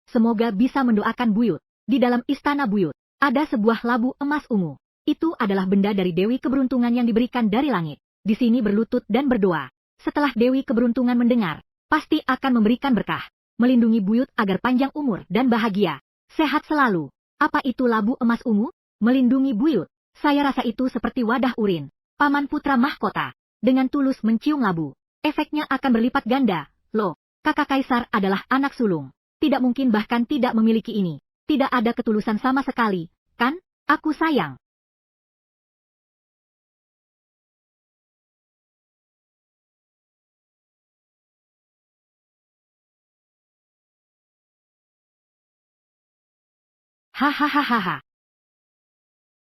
Semoga bisa mendoakan buyut. Di dalam istana buyut, ada sebuah labu emas ungu. Itu adalah benda dari Dewi Keberuntungan yang diberikan dari langit. Di sini berlutut dan berdoa. Setelah Dewi Keberuntungan mendengar, pasti akan memberikan berkah. Melindungi buyut agar panjang umur dan bahagia. Sehat selalu. Apa itu labu emas ungu? Melindungi buyut. Saya rasa itu seperti wadah urin. Paman putra mahkota. Dengan tulus mencium labu. Efeknya akan berlipat ganda. Loh, kakak kaisar adalah anak sulung. Tidak mungkin bahkan tidak memiliki ini. Tidak ada ketulusan sama sekali, kan? Aku sayang. Hahaha.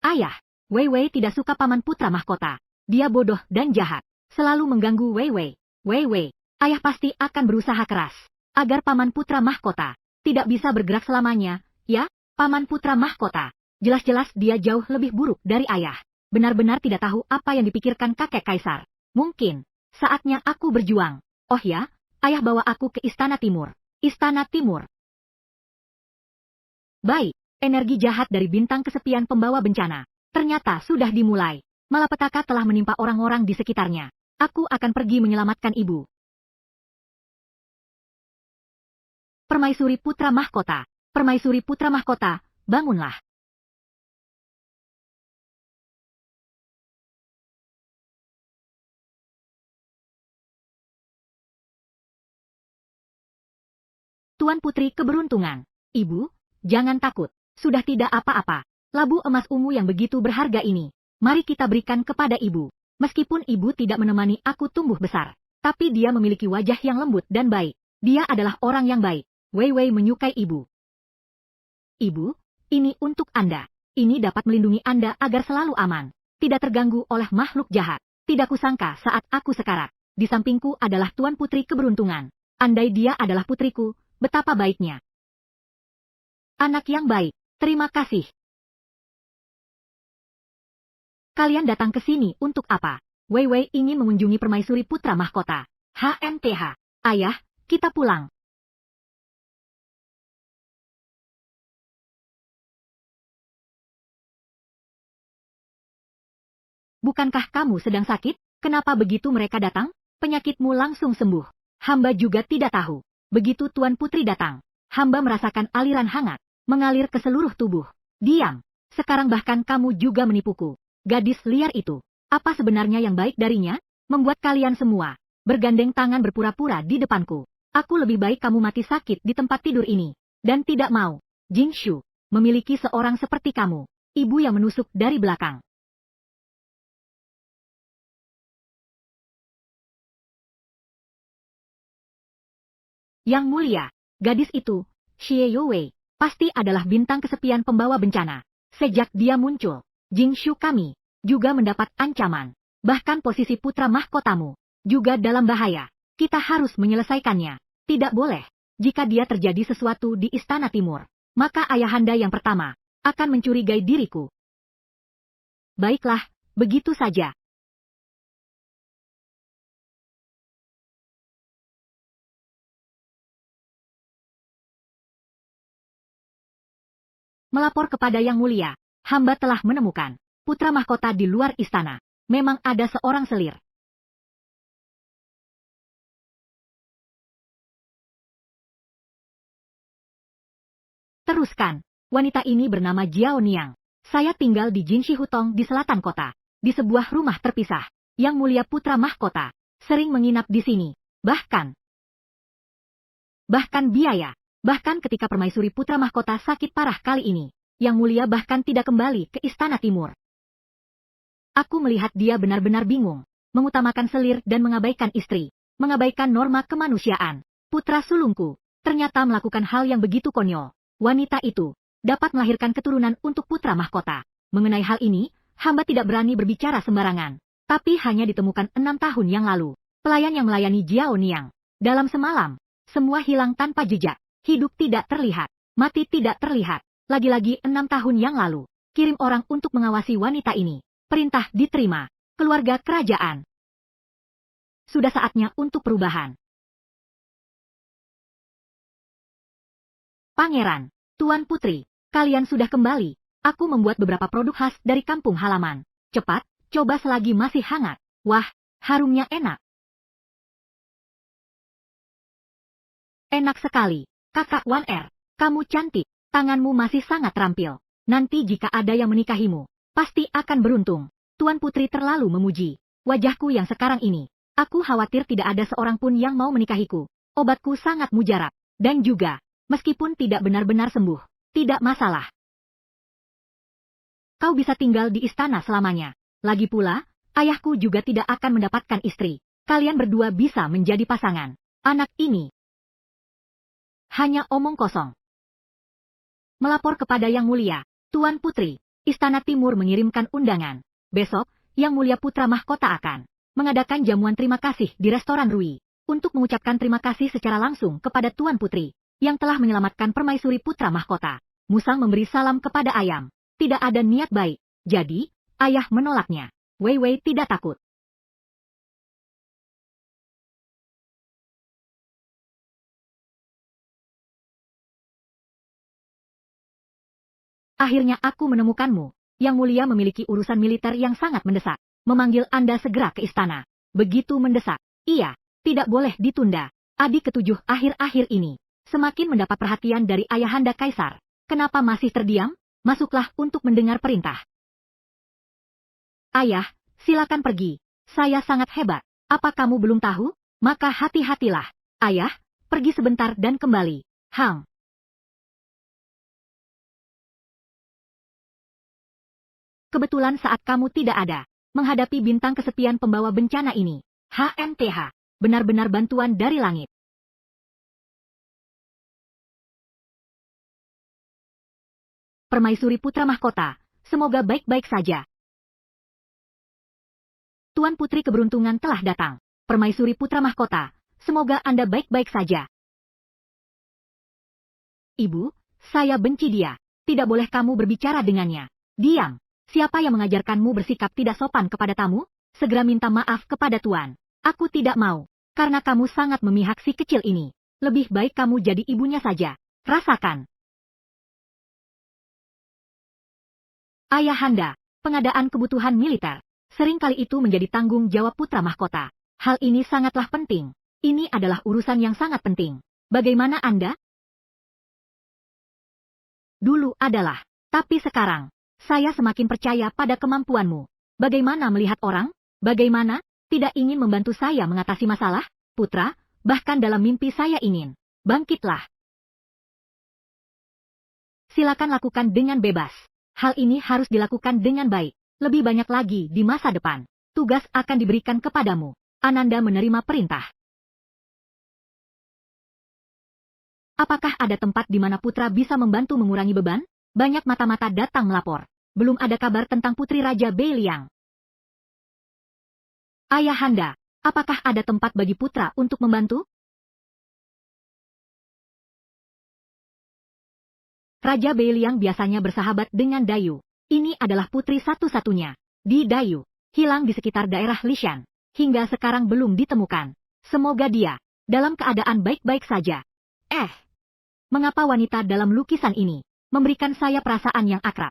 Ayah, Wei Wei tidak suka paman putra mahkota. Dia bodoh dan jahat. Selalu mengganggu Wei Wei. Wei Wei, ayah pasti akan berusaha keras. Agar paman putra mahkota tidak bisa bergerak selamanya, ya? Paman putra mahkota. Jelas-jelas dia jauh lebih buruk dari ayah. Benar-benar tidak tahu apa yang dipikirkan kakek kaisar. Mungkin, saatnya aku berjuang. Oh ya, ayah bawa aku ke Istana Timur. Istana Timur. Baik, energi jahat dari bintang kesepian pembawa bencana. Ternyata sudah dimulai. Malapetaka telah menimpa orang-orang di sekitarnya. Aku akan pergi menyelamatkan ibu. Permaisuri Putra Mahkota. Permaisuri Putra Mahkota, bangunlah. Tuan Putri Keberuntungan. Ibu, jangan takut. Sudah tidak apa-apa. Labu emas ungu yang begitu berharga ini. Mari kita berikan kepada ibu. Meskipun ibu tidak menemani aku tumbuh besar. Tapi dia memiliki wajah yang lembut dan baik. Dia adalah orang yang baik. Wei Wei menyukai ibu. Ibu, ini untuk Anda. Ini dapat melindungi Anda agar selalu aman. Tidak terganggu oleh makhluk jahat. Tidak kusangka saat aku sekarat. Di sampingku adalah Tuan Putri Keberuntungan. Andai dia adalah putriku, betapa baiknya. Anak yang baik, terima kasih. Kalian datang ke sini untuk apa? Wei Wei ingin mengunjungi permaisuri putra mahkota. HMTH. Ayah, kita pulang. Bukankah kamu sedang sakit? Kenapa begitu mereka datang? Penyakitmu langsung sembuh. Hamba juga tidak tahu. Begitu Tuan Putri datang, hamba merasakan aliran hangat mengalir ke seluruh tubuh. Diam. Sekarang bahkan kamu juga menipuku. Gadis liar itu. Apa sebenarnya yang baik darinya? Membuat kalian semua bergandeng tangan berpura-pura di depanku. Aku lebih baik kamu mati sakit di tempat tidur ini. Dan tidak mau, Jingshu, memiliki seorang seperti kamu. Ibu yang menusuk dari belakang. Yang mulia, gadis itu, Xie Youwei, pasti adalah bintang kesepian pembawa bencana. Sejak dia muncul, Jingshu kami juga mendapat ancaman. Bahkan posisi putra mahkotamu juga dalam bahaya. Kita harus menyelesaikannya. Tidak boleh. Jika dia terjadi sesuatu di Istana Timur, maka ayahanda yang pertama akan mencurigai diriku. Baiklah, begitu saja. Melapor kepada Yang Mulia, hamba telah menemukan putra mahkota di luar istana. Memang ada seorang selir. Teruskan, wanita ini bernama Jiao Niang. Saya tinggal di Jinshi Hutong di selatan kota, di sebuah rumah terpisah. Yang Mulia putra mahkota sering menginap di sini. Bahkan biaya. Bahkan ketika permaisuri putra mahkota sakit parah kali ini, Yang Mulia bahkan tidak kembali ke Istana Timur. Aku melihat dia benar-benar bingung, mengutamakan selir dan mengabaikan istri, mengabaikan norma kemanusiaan. Putra sulungku ternyata melakukan hal yang begitu konyol. Wanita itu dapat melahirkan keturunan untuk putra mahkota. Mengenai hal ini, hamba tidak berani berbicara sembarangan. Tapi hanya ditemukan 6 tahun yang lalu, pelayan yang melayani Jiao Niang. Dalam semalam, semua hilang tanpa jejak. Hidup tidak terlihat, mati tidak terlihat. Lagi-lagi 6 tahun yang lalu, kirim orang untuk mengawasi wanita ini. Perintah diterima. Keluarga kerajaan. Sudah saatnya untuk perubahan. Pangeran, Tuan Putri, kalian sudah kembali. Aku membuat beberapa produk khas dari kampung halaman. Cepat, coba selagi masih hangat. Wah, harumnya enak. Enak sekali. Kakak Wan Er, kamu cantik. Tanganmu masih sangat terampil. Nanti jika ada yang menikahimu, pasti akan beruntung. Tuan Putri terlalu memuji wajahku yang sekarang ini. Aku khawatir tidak ada seorang pun yang mau menikahiku. Obatku sangat mujarab. Dan juga, meskipun tidak benar-benar sembuh, tidak masalah. Kau bisa tinggal di istana selamanya. Lagi pula, ayahku juga tidak akan mendapatkan istri. Kalian berdua bisa menjadi pasangan. Anak ini hanya omong kosong. Melapor kepada Yang Mulia, Tuan Putri, Istana Timur mengirimkan undangan. Besok, Yang Mulia Putra Mahkota akan mengadakan jamuan terima kasih di restoran Rui, untuk mengucapkan terima kasih secara langsung kepada Tuan Putri, yang telah menyelamatkan Permaisuri Putra Mahkota. Musang memberi salam kepada ayam. Tidak ada niat baik, jadi, ayah menolaknya. Wei Wei tidak takut. Akhirnya aku menemukanmu. Yang Mulia memiliki urusan militer yang sangat mendesak. Memanggil Anda segera ke istana. Begitu mendesak. Iya, tidak boleh ditunda. Adik ketujuh akhir-akhir ini semakin mendapat perhatian dari Ayahanda Kaisar. Kenapa masih terdiam? Masuklah untuk mendengar perintah. Ayah, silakan pergi. Saya sangat hebat. Apa kamu belum tahu? Maka hati-hatilah. Ayah, pergi sebentar dan kembali. Hang. Kebetulan saat kamu tidak ada, menghadapi bintang kesepian pembawa bencana ini, HMTH, benar-benar bantuan dari langit. Permaisuri Putra Mahkota, semoga baik-baik saja. Tuan Putri Keberuntungan telah datang. Permaisuri Putra Mahkota, semoga Anda baik-baik saja. Ibu, saya benci dia. Tidak boleh kamu berbicara dengannya. Diam. Siapa yang mengajarkanmu bersikap tidak sopan kepada tamu? Segera minta maaf kepada Tuan. Aku tidak mau, karena kamu sangat memihak si kecil ini. Lebih baik kamu jadi ibunya saja. Rasakan. Ayahanda, pengadaan kebutuhan militer. Seringkali itu menjadi tanggung jawab Putra Mahkota. Hal ini sangatlah penting. Ini adalah urusan yang sangat penting. Bagaimana Anda? Dulu adalah, tapi sekarang, saya semakin percaya pada kemampuanmu. Bagaimana melihat orang? Bagaimana? Tidak ingin membantu saya mengatasi masalah? Putra, bahkan dalam mimpi saya ingin. Bangkitlah. Silakan lakukan dengan bebas. Hal ini harus dilakukan dengan baik. Lebih banyak lagi di masa depan. Tugas akan diberikan kepadamu. Ananda menerima perintah. Apakah ada tempat di mana putra bisa membantu mengurangi beban? Banyak mata-mata datang melapor. Belum ada kabar tentang Putri Raja Beiliang. Ayahanda, apakah ada tempat bagi putra untuk membantu? Raja Beiliang biasanya bersahabat dengan Dayu. Ini adalah putri satu-satunya di Dayu. Hilang di sekitar daerah Lishan. Hingga sekarang belum ditemukan. Semoga dia dalam keadaan baik-baik saja. Mengapa wanita dalam lukisan ini memberikan saya perasaan yang akrab?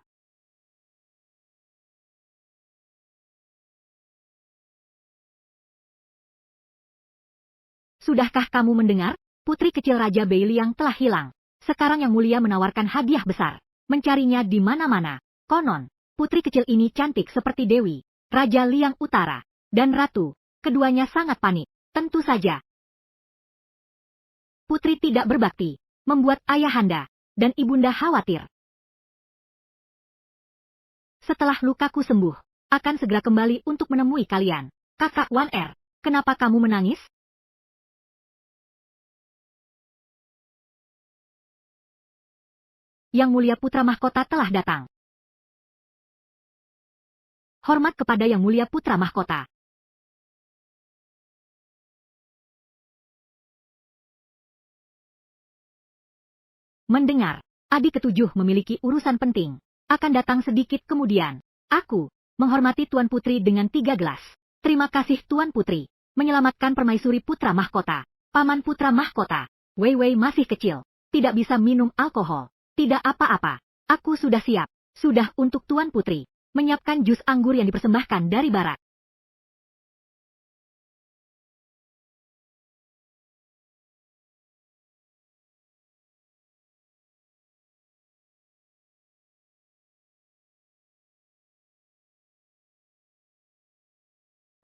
Sudahkah kamu mendengar? Putri kecil Raja Beiliang telah hilang. Sekarang Yang Mulia menawarkan hadiah besar. Mencarinya di mana-mana. Konon, putri kecil ini cantik seperti Dewi, Raja Liang Utara, dan Ratu. Keduanya sangat panik. Tentu saja. Putri tidak berbakti, membuat ayahanda dan ibunda khawatir. Setelah lukaku sembuh, akan segera kembali untuk menemui kalian. Kakak Wan Er, kenapa kamu menangis? Yang Mulia Putra Mahkota telah datang. Hormat kepada Yang Mulia Putra Mahkota. Mendengar, adik ketujuh memiliki urusan penting. Akan datang sedikit kemudian. Aku menghormati Tuan Putri dengan 3 gelas. Terima kasih Tuan Putri. Menyelamatkan Permaisuri Putra Mahkota. Paman Putra Mahkota. Wei Wei masih kecil. Tidak bisa minum alkohol. Tidak apa-apa. Aku sudah siap. Sudah untuk Tuan Putri. Menyiapkan jus anggur yang dipersembahkan dari barat.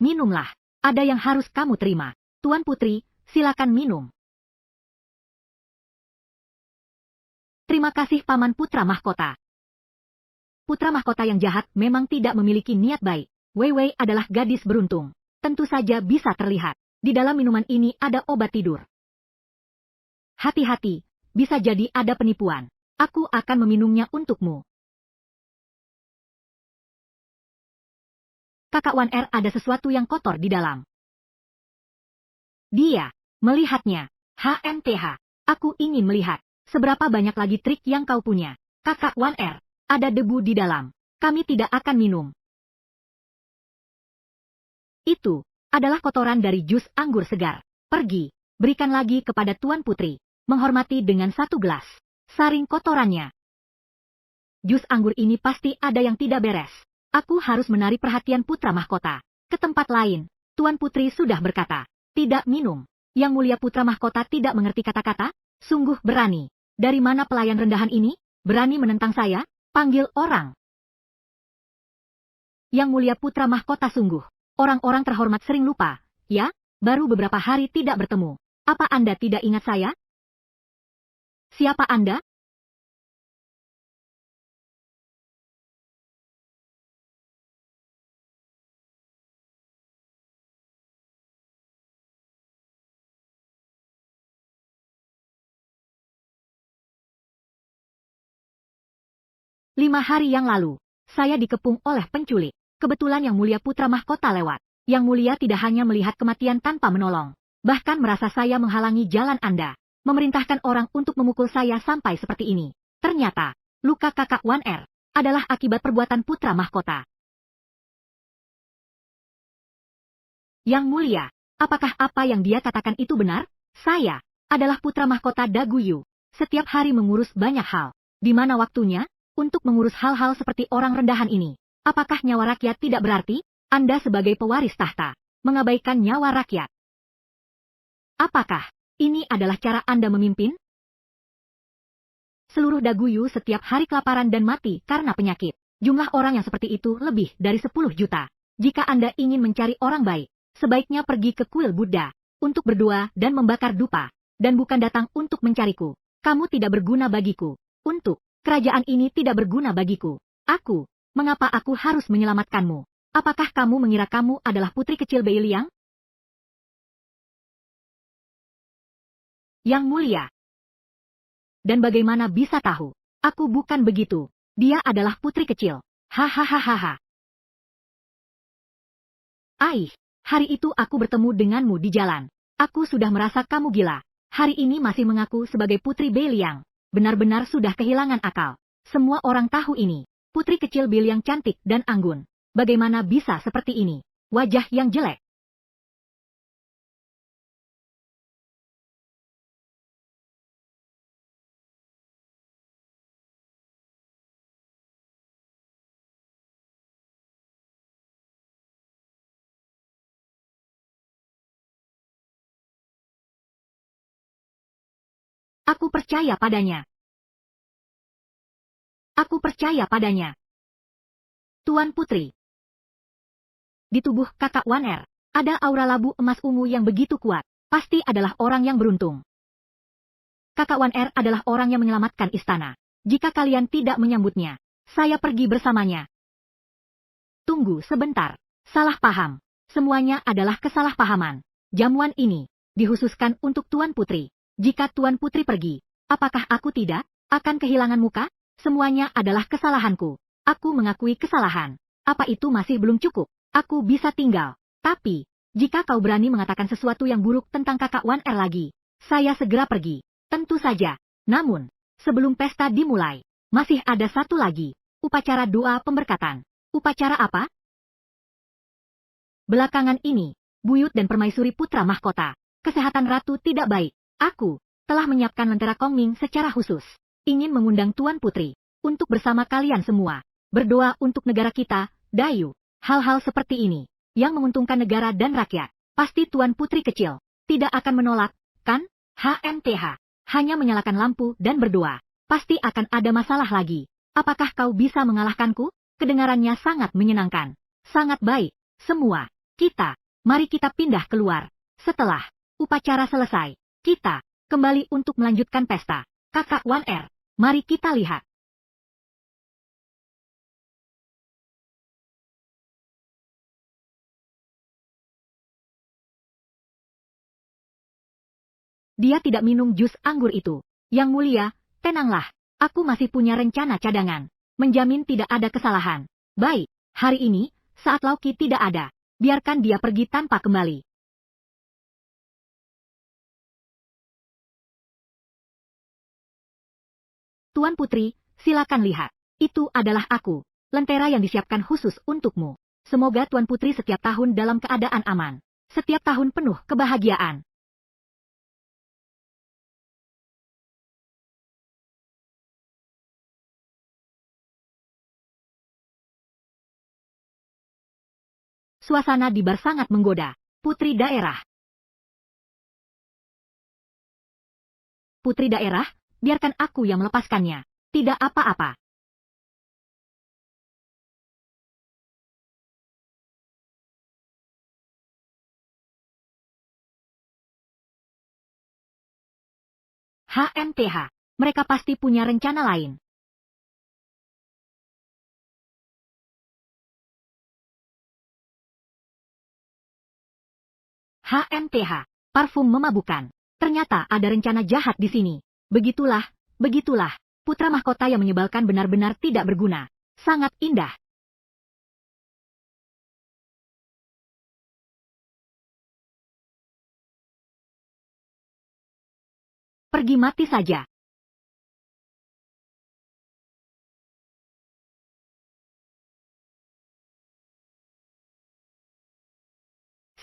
Minumlah. Ada yang harus kamu terima. Tuan Putri, silakan minum. Terima kasih Paman Putra Mahkota. Putra Mahkota yang jahat memang tidak memiliki niat baik. Wei Wei adalah gadis beruntung. Tentu saja bisa terlihat. Di dalam minuman ini ada obat tidur. Hati-hati, bisa jadi ada penipuan. Aku akan meminumnya untukmu. Kakak Wan Er, ada sesuatu yang kotor di dalam. Dia melihatnya. HMTH. Aku ingin melihat seberapa banyak lagi trik yang kau punya. Kakak Wan Er, ada debu di dalam. Kami tidak akan minum. Itu adalah kotoran dari jus anggur segar. Pergi, berikan lagi kepada Tuan Putri. Menghormati dengan satu gelas. Saring kotorannya. Jus anggur ini pasti ada yang tidak beres. Aku harus menarik perhatian Putra Mahkota. Ke tempat lain, Tuan Putri sudah berkata, tidak minum. Yang mulia Putra Mahkota tidak mengerti kata-kata? Sungguh berani. Dari mana pelayan rendahan ini? Berani menentang saya? Panggil orang. Yang mulia Putra Mahkota sungguh. Orang-orang terhormat sering lupa. Ya, baru beberapa hari tidak bertemu. Apa Anda tidak ingat saya? Siapa Anda? Lima hari yang lalu, saya dikepung oleh penculik. Kebetulan Yang Mulia Putra Mahkota lewat. Yang Mulia tidak hanya melihat kematian tanpa menolong. Bahkan merasa saya menghalangi jalan Anda. Memerintahkan orang untuk memukul saya sampai seperti ini. Ternyata, luka kakak Wan Er adalah akibat perbuatan Putra Mahkota. Yang Mulia, apakah apa yang dia katakan itu benar? Saya adalah Putra Mahkota Daguyu. Setiap hari mengurus banyak hal. Di mana waktunya? Untuk mengurus hal-hal seperti orang rendahan ini. Apakah nyawa rakyat tidak berarti? Anda sebagai pewaris tahta, mengabaikan nyawa rakyat. Apakah ini adalah cara Anda memimpin? Seluruh Daguyu setiap hari kelaparan dan mati karena penyakit. Jumlah orang yang seperti itu lebih dari 10 juta. Jika Anda ingin mencari orang baik, sebaiknya pergi ke kuil Buddha, untuk berdoa dan membakar dupa, dan bukan datang untuk mencariku. Kamu tidak berguna bagiku. Untuk kerajaan ini tidak berguna bagiku. Mengapa aku harus menyelamatkanmu? Apakah kamu mengira kamu adalah putri kecil Bei Liang? Yang Mulia. Dan bagaimana bisa tahu? Aku bukan begitu. Dia adalah putri kecil. Hahaha. Aih, hari itu aku bertemu denganmu di jalan. Aku sudah merasa kamu gila. Hari ini masih mengaku sebagai putri Bei Liang. Benar-benar sudah kehilangan akal. Semua orang tahu ini. Putri kecil Bei Liang cantik dan anggun. Bagaimana bisa seperti ini? Wajah yang jelek. Aku percaya padanya. Aku percaya padanya. Tuan Putri. Di tubuh kakak Wan Er, ada aura labu emas ungu yang begitu kuat. Pasti adalah orang yang beruntung. Kakak Wan Er adalah orang yang menyelamatkan istana. Jika kalian tidak menyambutnya, saya pergi bersamanya. Tunggu sebentar. Salah paham. Semuanya adalah kesalahpahaman. Jamuan ini dihususkan untuk Tuan Putri. Jika Tuan Putri pergi, apakah aku tidak akan kehilangan muka? Semuanya adalah kesalahanku. Aku mengakui kesalahan. Apa itu masih belum cukup? Aku bisa tinggal. Tapi, jika kau berani mengatakan sesuatu yang buruk tentang kakak Wan Er lagi, saya segera pergi. Tentu saja. Namun, sebelum pesta dimulai, masih ada satu lagi. Upacara doa pemberkatan. Upacara apa? Belakangan ini, Buyut dan Permaisuri Putra Mahkota. Kesehatan Ratu tidak baik. Aku telah menyiapkan lentera Kongming secara khusus. Ingin mengundang Tuan Putri untuk bersama kalian semua berdoa untuk negara kita, Dayu. Hal-hal seperti ini yang menguntungkan negara dan rakyat. Pasti Tuan Putri kecil tidak akan menolak, kan? HMTH. Hanya menyalakan lampu dan berdoa. Pasti akan ada masalah lagi. Apakah kau bisa mengalahkanku? Kedengarannya sangat menyenangkan. Sangat baik. Semua. Mari kita pindah keluar. Setelah upacara selesai, kita kembali untuk melanjutkan pesta. Kakak Wan Er, mari kita lihat. Dia tidak minum jus anggur itu. Yang mulia, tenanglah. Aku masih punya rencana cadangan. Menjamin tidak ada kesalahan. Baik, hari ini, saat Lauki tidak ada, biarkan dia pergi tanpa kembali. Tuan Putri, silakan lihat. Itu adalah aku. Lentera yang disiapkan khusus untukmu. Semoga Tuan Putri setiap tahun dalam keadaan aman. Setiap tahun penuh kebahagiaan. Suasana di bar sangat menggoda. Putri daerah. Putri daerah, biarkan aku yang melepaskannya. Tidak apa-apa. HMTH. Mereka pasti punya rencana lain. HMTH. Parfum memabukkan. Ternyata ada rencana jahat di sini. Begitulah. Putra mahkota yang menyebalkan benar-benar tidak berguna. Sangat indah. Pergi mati saja.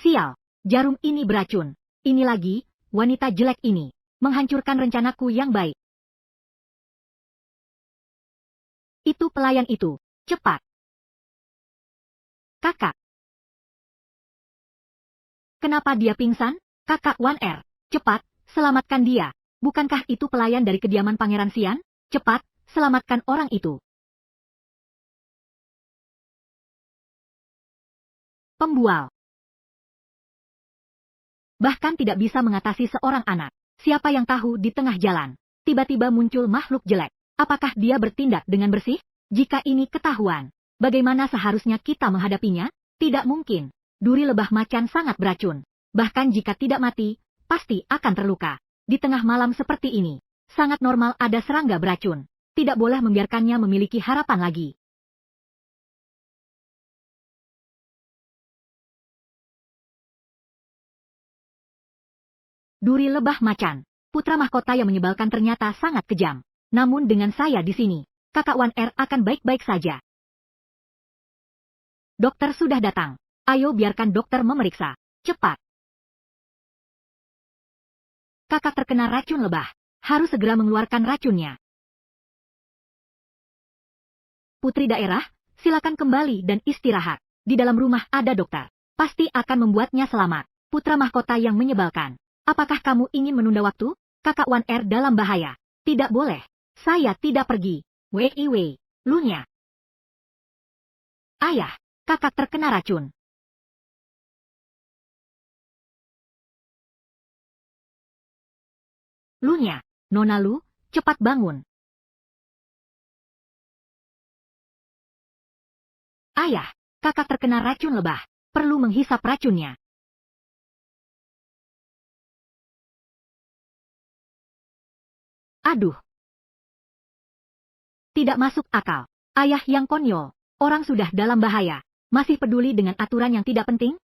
Sial, jarum ini beracun. Ini lagi, wanita jelek ini. Menghancurkan rencanaku yang baik. Itu pelayan itu. Cepat. Kakak. Kenapa dia pingsan? Kakak Wan Er. Cepat, selamatkan dia. Bukankah itu pelayan dari kediaman Pangeran Xian? Cepat, selamatkan orang itu. Pembual. Bahkan tidak bisa mengatasi seorang anak. Siapa yang tahu di tengah jalan, tiba-tiba muncul makhluk jelek. Apakah dia bertindak dengan bersih? Jika ini ketahuan, bagaimana seharusnya kita menghadapinya? Tidak mungkin. Duri lebah macan sangat beracun. Bahkan jika tidak mati, pasti akan terluka. Di tengah malam seperti ini, sangat normal ada serangga beracun. Tidak boleh membiarkannya memiliki harapan lagi. Duri lebah macan. Putra mahkota yang menyebalkan ternyata sangat kejam. Namun dengan saya di sini, Kakak Wan Er akan baik-baik saja. Dokter sudah datang. Ayo biarkan dokter memeriksa. Cepat. Kakak terkena racun lebah. Harus segera mengeluarkan racunnya. Putri daerah, silakan kembali dan istirahat. Di dalam rumah ada dokter. Pasti akan membuatnya selamat. Putra mahkota yang menyebalkan. Apakah kamu ingin menunda waktu? Kakak Wan Er dalam bahaya. Tidak boleh. Saya tidak pergi. Wei, Lunya. Ayah, kakak terkena racun. Lunya, Nona Lu, cepat bangun. Ayah, kakak terkena racun lebah. Perlu menghisap racunnya. Aduh. Tidak masuk akal. Ayah yang konyol. Orang sudah dalam bahaya. Masih peduli dengan aturan yang tidak penting?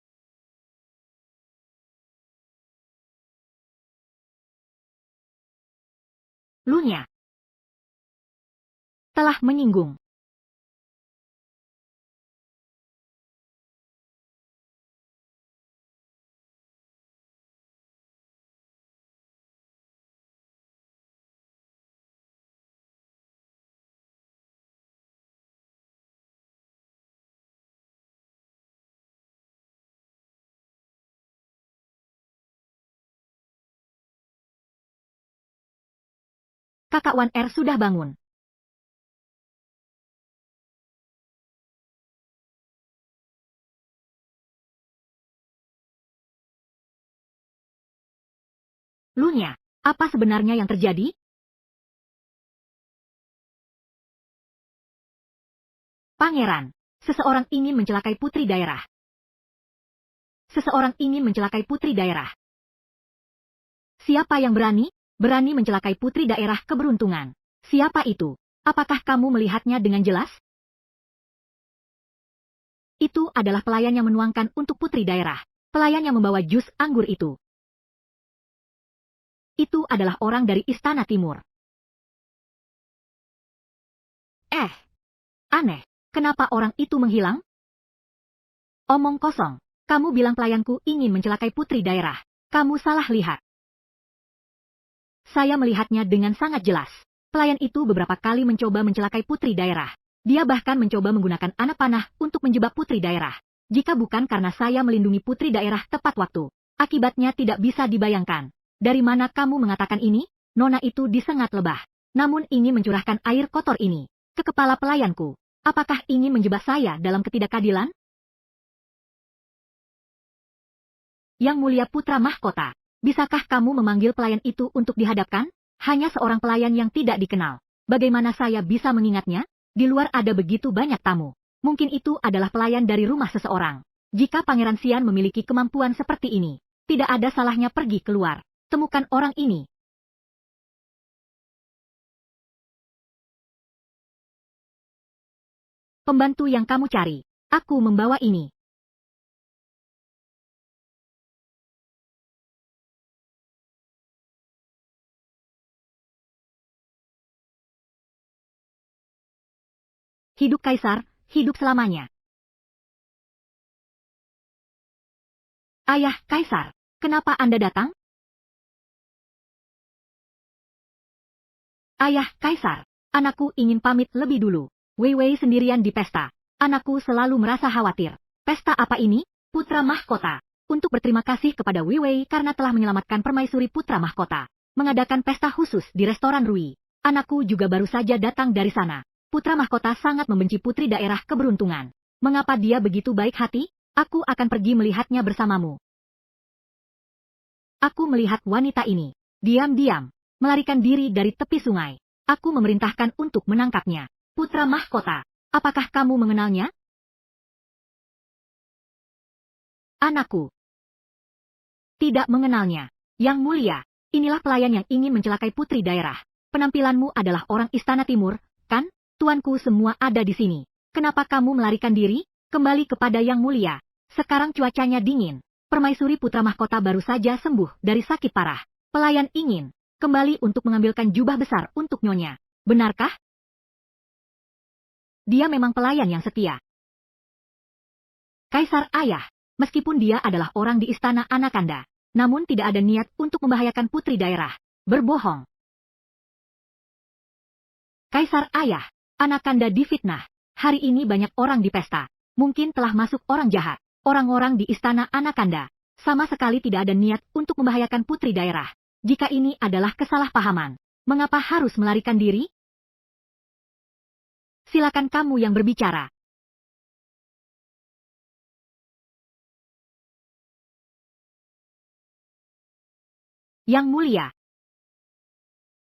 Lunya telah menyinggung. Kakak Wan Er sudah bangun. Lunya, apa sebenarnya yang terjadi? Pangeran, seseorang ingin mencelakai putri daerah. Seseorang ingin mencelakai putri daerah. Siapa yang berani? Berani mencelakai putri daerah keberuntungan. Siapa itu? Apakah kamu melihatnya dengan jelas? Itu adalah pelayan yang menuangkan untuk putri daerah. Pelayan yang membawa jus anggur itu. Itu adalah orang dari Istana Timur. Aneh. Kenapa orang itu menghilang? Omong kosong. Kamu bilang pelayanku ingin mencelakai putri daerah. Kamu salah lihat. Saya melihatnya dengan sangat jelas. Pelayan itu beberapa kali mencoba mencelakai putri daerah. Dia bahkan mencoba menggunakan anak panah untuk menjebak putri daerah. Jika bukan karena saya melindungi putri daerah tepat waktu, akibatnya tidak bisa dibayangkan. Dari mana kamu mengatakan ini? Nona itu disengat lebah. Namun ingin mencurahkan air kotor ini ke kepala pelayanku. Apakah ingin menjebak saya dalam ketidakadilan? Yang mulia putra mahkota, bisakah kamu memanggil pelayan itu untuk dihadapkan? Hanya seorang pelayan yang tidak dikenal. Bagaimana saya bisa mengingatnya? Di luar ada begitu banyak tamu. Mungkin itu adalah pelayan dari rumah seseorang. Jika Pangeran Xian memiliki kemampuan seperti ini, tidak ada salahnya pergi keluar. Temukan orang ini. Pembantu yang kamu cari. Aku membawa ini. Hidup Kaisar, hidup selamanya. Ayah Kaisar, kenapa Anda datang? Ayah Kaisar, anakku ingin pamit lebih dulu. Wei Wei sendirian di pesta. Anakku selalu merasa khawatir. Pesta apa ini? Putra Mahkota. Untuk berterima kasih kepada Wei Wei karena telah menyelamatkan permaisuri Putra Mahkota. Mengadakan pesta khusus di restoran Rui. Anakku juga baru saja datang dari sana. Putra Mahkota sangat membenci putri daerah keberuntungan. Mengapa dia begitu baik hati? Aku akan pergi melihatnya bersamamu. Aku melihat wanita ini. Diam-diam. Melarikan diri dari tepi sungai. Aku memerintahkan untuk menangkapnya. Putra Mahkota, apakah kamu mengenalnya? Anakku. Tidak mengenalnya. Yang mulia, inilah pelayan yang ingin mencelakai putri daerah. Penampilanmu adalah orang Istana Timur, kan? Tuanku semua ada di sini. Kenapa kamu melarikan diri? Kembali kepada yang mulia. Sekarang cuacanya dingin. Permaisuri Putra Mahkota baru saja sembuh dari sakit parah. Pelayan ingin kembali untuk mengambilkan jubah besar untuk nyonya. Benarkah? Dia memang pelayan yang setia. Kaisar ayah, meskipun dia adalah orang di istana Anakanda, namun tidak ada niat untuk membahayakan putri daerah. Berbohong. Kaisar ayah, Anakanda difitnah. Hari ini banyak orang di pesta. Mungkin telah masuk orang jahat. Orang-orang di istana Anakanda sama sekali tidak ada niat untuk membahayakan putri daerah. Jika ini adalah kesalahpahaman, mengapa harus melarikan diri? Silakan kamu yang berbicara. Yang mulia.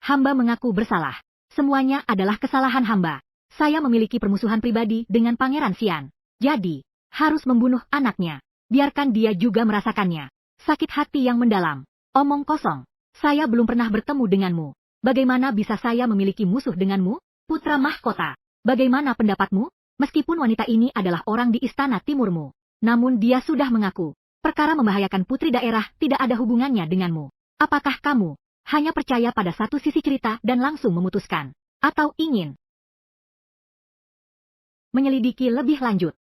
Hamba mengaku bersalah. Semuanya adalah kesalahan hamba. Saya memiliki permusuhan pribadi dengan Pangeran Xian. Jadi, harus membunuh anaknya. Biarkan dia juga merasakannya. Sakit hati yang mendalam. Omong kosong. Saya belum pernah bertemu denganmu. Bagaimana bisa saya memiliki musuh denganmu? Putra Mahkota. Bagaimana pendapatmu? Meskipun wanita ini adalah orang di Istana Timurmu, namun dia sudah mengaku, perkara membahayakan putri daerah tidak ada hubungannya denganmu. Apakah kamu hanya percaya pada satu sisi cerita dan langsung memutuskan? Atau ingin menyelidiki lebih lanjut?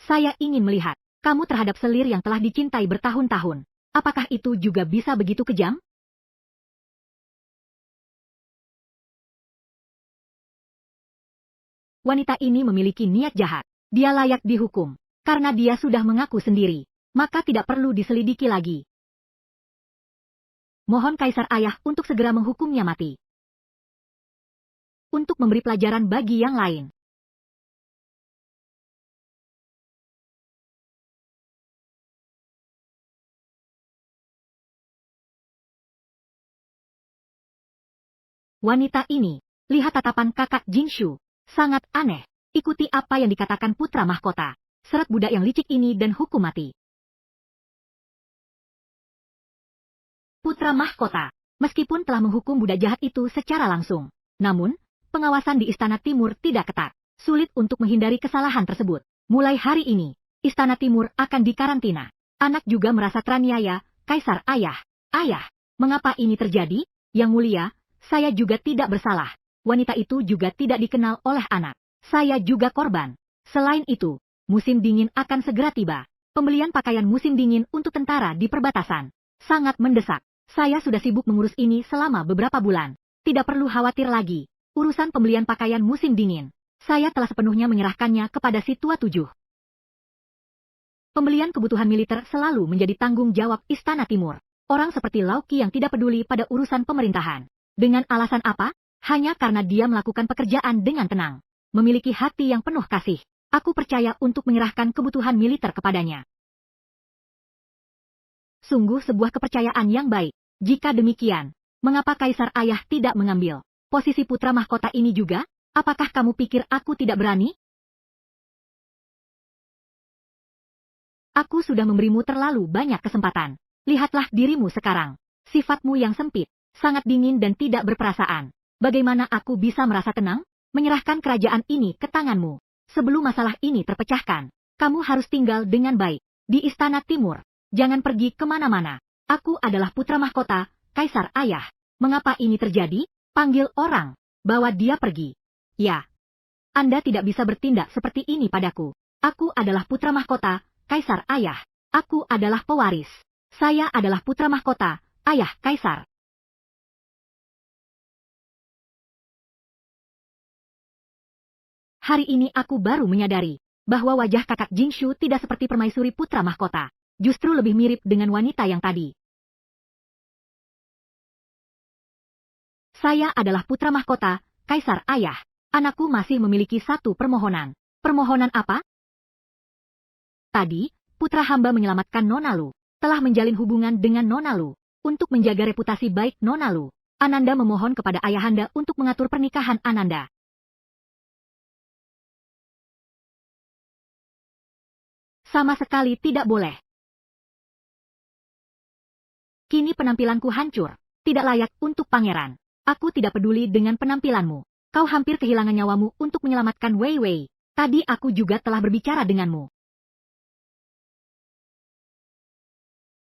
Saya ingin melihat kamu terhadap selir yang telah dicintai bertahun-tahun. Apakah itu juga bisa begitu kejam? Wanita ini memiliki niat jahat. Dia layak dihukum. Karena dia sudah mengaku sendiri, maka tidak perlu diselidiki lagi. Mohon Kaisar Ayah untuk segera menghukumnya mati. Untuk memberi pelajaran bagi yang lain. Wanita ini, lihat tatapan kakak Jingshu, sangat aneh. Ikuti apa yang dikatakan putra mahkota. Seret budak yang licik ini dan hukum mati. Putra mahkota, meskipun telah menghukum budak jahat itu secara langsung, namun, pengawasan di Istana Timur tidak ketat. Sulit untuk menghindari kesalahan tersebut. Mulai hari ini, Istana Timur akan dikarantina. Anak juga merasa teraniaya, Kaisar Ayah. Ayah, mengapa ini terjadi? Yang mulia, saya juga tidak bersalah. Wanita itu juga tidak dikenal oleh anak. Saya juga korban. Selain itu, musim dingin akan segera tiba. Pembelian pakaian musim dingin untuk tentara di perbatasan sangat mendesak. Saya sudah sibuk mengurus ini selama beberapa bulan. Tidak perlu khawatir lagi. Urusan pembelian pakaian musim dingin, saya telah sepenuhnya menyerahkannya kepada si tua tujuh. Pembelian kebutuhan militer selalu menjadi tanggung jawab Istana Timur. Orang seperti Lauki yang tidak peduli pada urusan pemerintahan. Dengan alasan apa? Hanya karena dia melakukan pekerjaan dengan tenang. Memiliki hati yang penuh kasih. Aku percaya untuk menyerahkan kebutuhan militer kepadanya. Sungguh sebuah kepercayaan yang baik. Jika demikian, mengapa Kaisar Ayah tidak mengambil posisi putra mahkota ini juga? Apakah kamu pikir aku tidak berani? Aku sudah memberimu terlalu banyak kesempatan. Lihatlah dirimu sekarang. Sifatmu yang sempit, sangat dingin dan tidak berperasaan. Bagaimana aku bisa merasa tenang? Menyerahkan kerajaan ini ke tanganmu. Sebelum masalah ini terpecahkan, kamu harus tinggal dengan baik di Istana Timur. Jangan pergi kemana-mana. Aku adalah putra mahkota, Kaisar Ayah. Mengapa ini terjadi? Panggil orang. Bawa dia pergi. Ya. Anda tidak bisa bertindak seperti ini padaku. Aku adalah putra mahkota, Kaisar Ayah. Aku adalah pewaris. Saya adalah putra mahkota, Ayah Kaisar. Hari ini aku baru menyadari bahwa wajah kakak Jingshu tidak seperti permaisuri putra mahkota. Justru lebih mirip dengan wanita yang tadi. Saya adalah putra mahkota, Kaisar Ayah. Anakku masih memiliki satu permohonan. Permohonan apa? Tadi, putra hamba menyelamatkan Nonalu. Telah menjalin hubungan dengan Nonalu. Untuk menjaga reputasi baik Nonalu, Ananda memohon kepada ayahanda untuk mengatur pernikahan Ananda. Sama sekali tidak boleh. Kini penampilanku hancur. Tidak layak untuk pangeran. Aku tidak peduli dengan penampilanmu. Kau hampir kehilangan nyawamu untuk menyelamatkan Wei Wei. Tadi aku juga telah berbicara denganmu.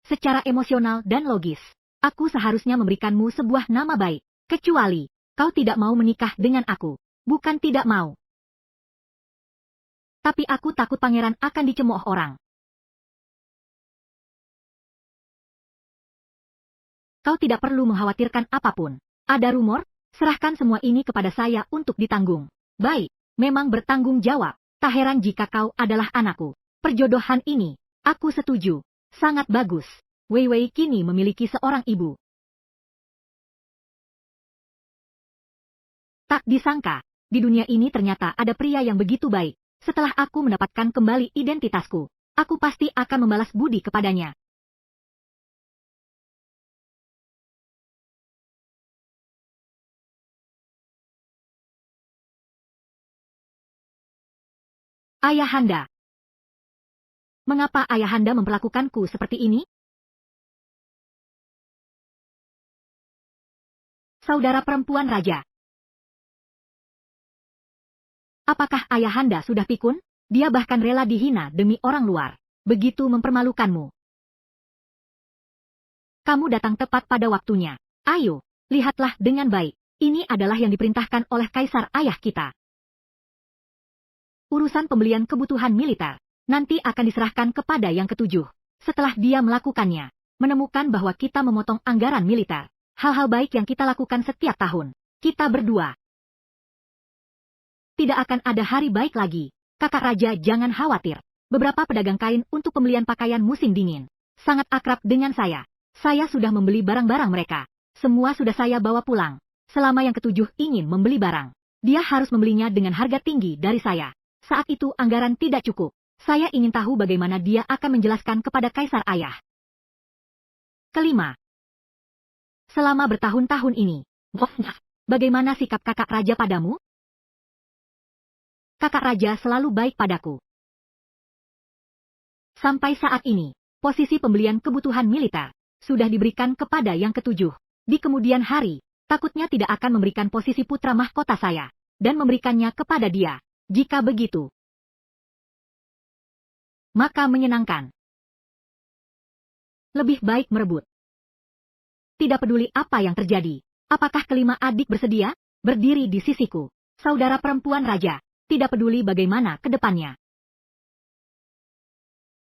Secara emosional dan logis, aku seharusnya memberikanmu sebuah nama baik. Kecuali, kau tidak mau menikah dengan aku. Bukan tidak mau. Tapi aku takut pangeran akan dicemooh orang. Kau tidak perlu mengkhawatirkan apapun. Ada rumor? Serahkan semua ini kepada saya untuk ditanggung. Baik, memang bertanggung jawab. Tak heran jika kau adalah anakku. Perjodohan ini, aku setuju. Sangat bagus. Wei Wei kini memiliki seorang ibu. Tak disangka, di dunia ini ternyata ada pria yang begitu baik. Setelah aku mendapatkan kembali identitasku, aku pasti akan membalas budi kepadanya. Ayahanda. Mengapa ayahanda memperlakukanku seperti ini? Saudara perempuan raja. Apakah ayahanda sudah pikun? Dia bahkan rela dihina demi orang luar. Begitu mempermalukanmu. Kamu datang tepat pada waktunya. Ayo, lihatlah dengan baik. Ini adalah yang diperintahkan oleh Kaisar Ayah kita. Urusan pembelian kebutuhan militer nanti akan diserahkan kepada yang ketujuh. Setelah dia melakukannya, menemukan bahwa kita memotong anggaran militer. Hal-hal baik yang kita lakukan setiap tahun. Kita berdua. Tidak akan ada hari baik lagi. Kakak Raja jangan khawatir. Beberapa pedagang kain untuk pembelian pakaian musim dingin sangat akrab dengan saya. Saya sudah membeli barang-barang mereka. Semua sudah saya bawa pulang. Selama yang ketujuh ingin membeli barang, dia harus membelinya dengan harga tinggi dari saya. Saat itu anggaran tidak cukup. Saya ingin tahu bagaimana dia akan menjelaskan kepada kaisar ayah. Kelima. Selama bertahun-tahun ini, bagaimana sikap kakak raja padamu? Kakak raja selalu baik padaku. Sampai saat ini, posisi pembelian kebutuhan militer sudah diberikan kepada yang ketujuh. Di kemudian hari, takutnya tidak akan memberikan posisi putra mahkota saya, dan memberikannya kepada dia. Jika begitu, maka menyenangkan. Lebih baik merebut. Tidak peduli apa yang terjadi. Apakah kelima adik bersedia berdiri di sisiku? Saudara perempuan raja, tidak peduli bagaimana ke depannya.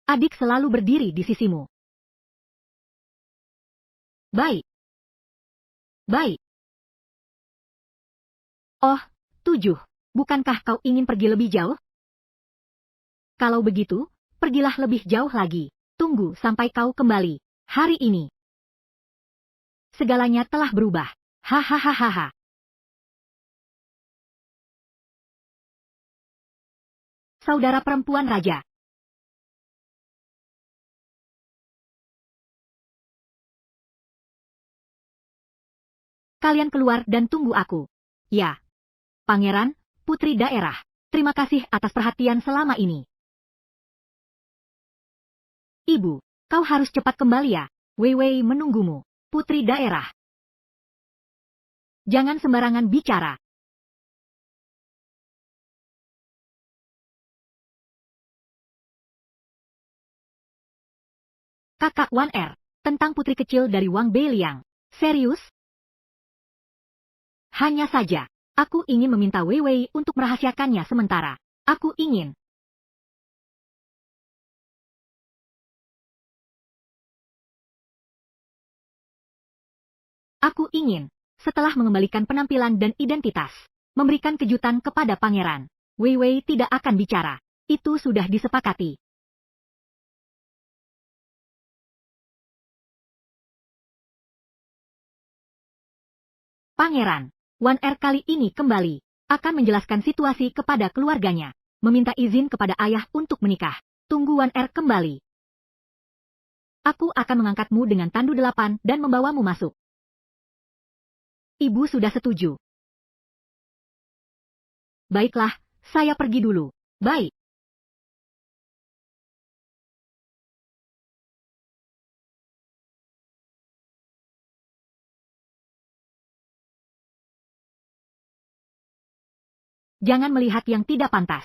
Adik selalu berdiri di sisimu. Baik. Baik. Oh, 7. Bukankah kau ingin pergi lebih jauh? Kalau begitu, pergilah lebih jauh lagi. Tunggu sampai kau kembali. Hari ini. Segalanya telah berubah. Hahaha. Saudara perempuan raja. Kalian keluar dan tunggu aku. Ya. Pangeran, putri daerah. Terima kasih atas perhatian selama ini. Ibu, kau harus cepat kembali ya. Wei Wei menunggumu, putri daerah. Jangan sembarangan bicara. Kakak Wan Er, tentang putri kecil dari Wang Beiliang. Serius? Hanya saja, aku ingin meminta Wei Wei untuk merahasiakannya sementara. Aku ingin. Aku ingin, setelah mengembalikan penampilan dan identitas, memberikan kejutan kepada pangeran. Wei Wei tidak akan bicara. Itu sudah disepakati. Pangeran, Wan Er kali ini kembali, akan menjelaskan situasi kepada keluarganya, meminta izin kepada ayah untuk menikah. Tunggu Wan Er kembali. Aku akan mengangkatmu dengan tandu 8 dan membawamu masuk. Ibu sudah setuju. Baiklah, saya pergi dulu. Baik. Jangan melihat yang tidak pantas.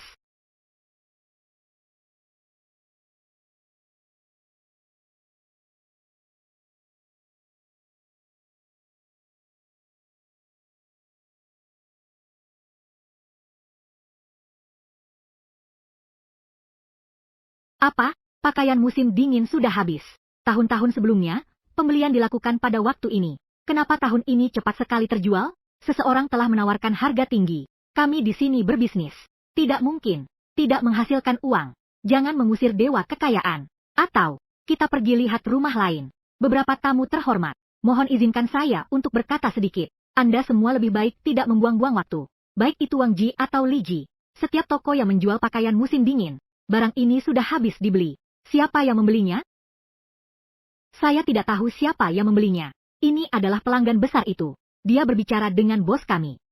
Apa? Pakaian musim dingin sudah habis. Tahun-tahun sebelumnya, pembelian dilakukan pada waktu ini. Kenapa tahun ini cepat sekali terjual? Seseorang telah menawarkan harga tinggi. Kami di sini berbisnis. Tidak mungkin. Tidak menghasilkan uang. Jangan mengusir dewa kekayaan. Atau, kita pergi lihat rumah lain. Beberapa tamu terhormat. Mohon izinkan saya untuk berkata sedikit. Anda semua lebih baik tidak membuang-buang waktu. Baik itu Wang Ji atau Li Ji. Setiap toko yang menjual pakaian musim dingin. Barang ini sudah habis dibeli. Siapa yang membelinya? Saya tidak tahu siapa yang membelinya. Ini adalah pelanggan besar itu. Dia berbicara dengan bos kami.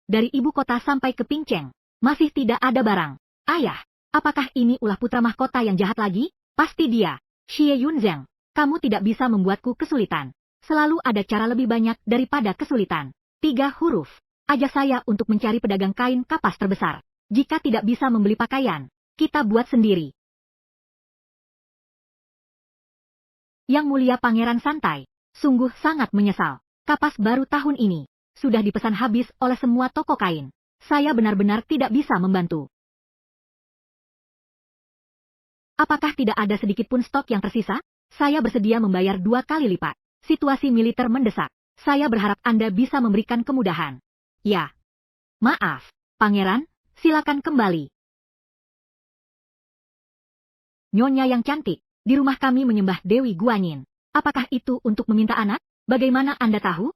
Dari ibu kota sampai ke Pinceng, masih tidak ada barang. Ayah, apakah ini ulah putra mahkota yang jahat lagi? Pasti dia. Xie Yunzheng, kamu tidak bisa membuatku kesulitan. Selalu ada cara lebih banyak daripada kesulitan. 3 huruf. Ajak saya untuk mencari pedagang kain kapas terbesar. Jika tidak bisa membeli pakaian, kita buat sendiri. Yang mulia pangeran santai, sungguh sangat menyesal. Kapas baru tahun ini, sudah dipesan habis oleh semua toko kain. Saya benar-benar tidak bisa membantu. Apakah tidak ada sedikit pun stok yang tersisa? Saya bersedia membayar 2 kali lipat. Situasi militer mendesak. Saya berharap Anda bisa memberikan kemudahan. Ya. Maaf, pangeran, silakan kembali. Nyonya yang cantik, di rumah kami menyembah Dewi Guanyin. Apakah itu untuk meminta anak? Bagaimana Anda tahu?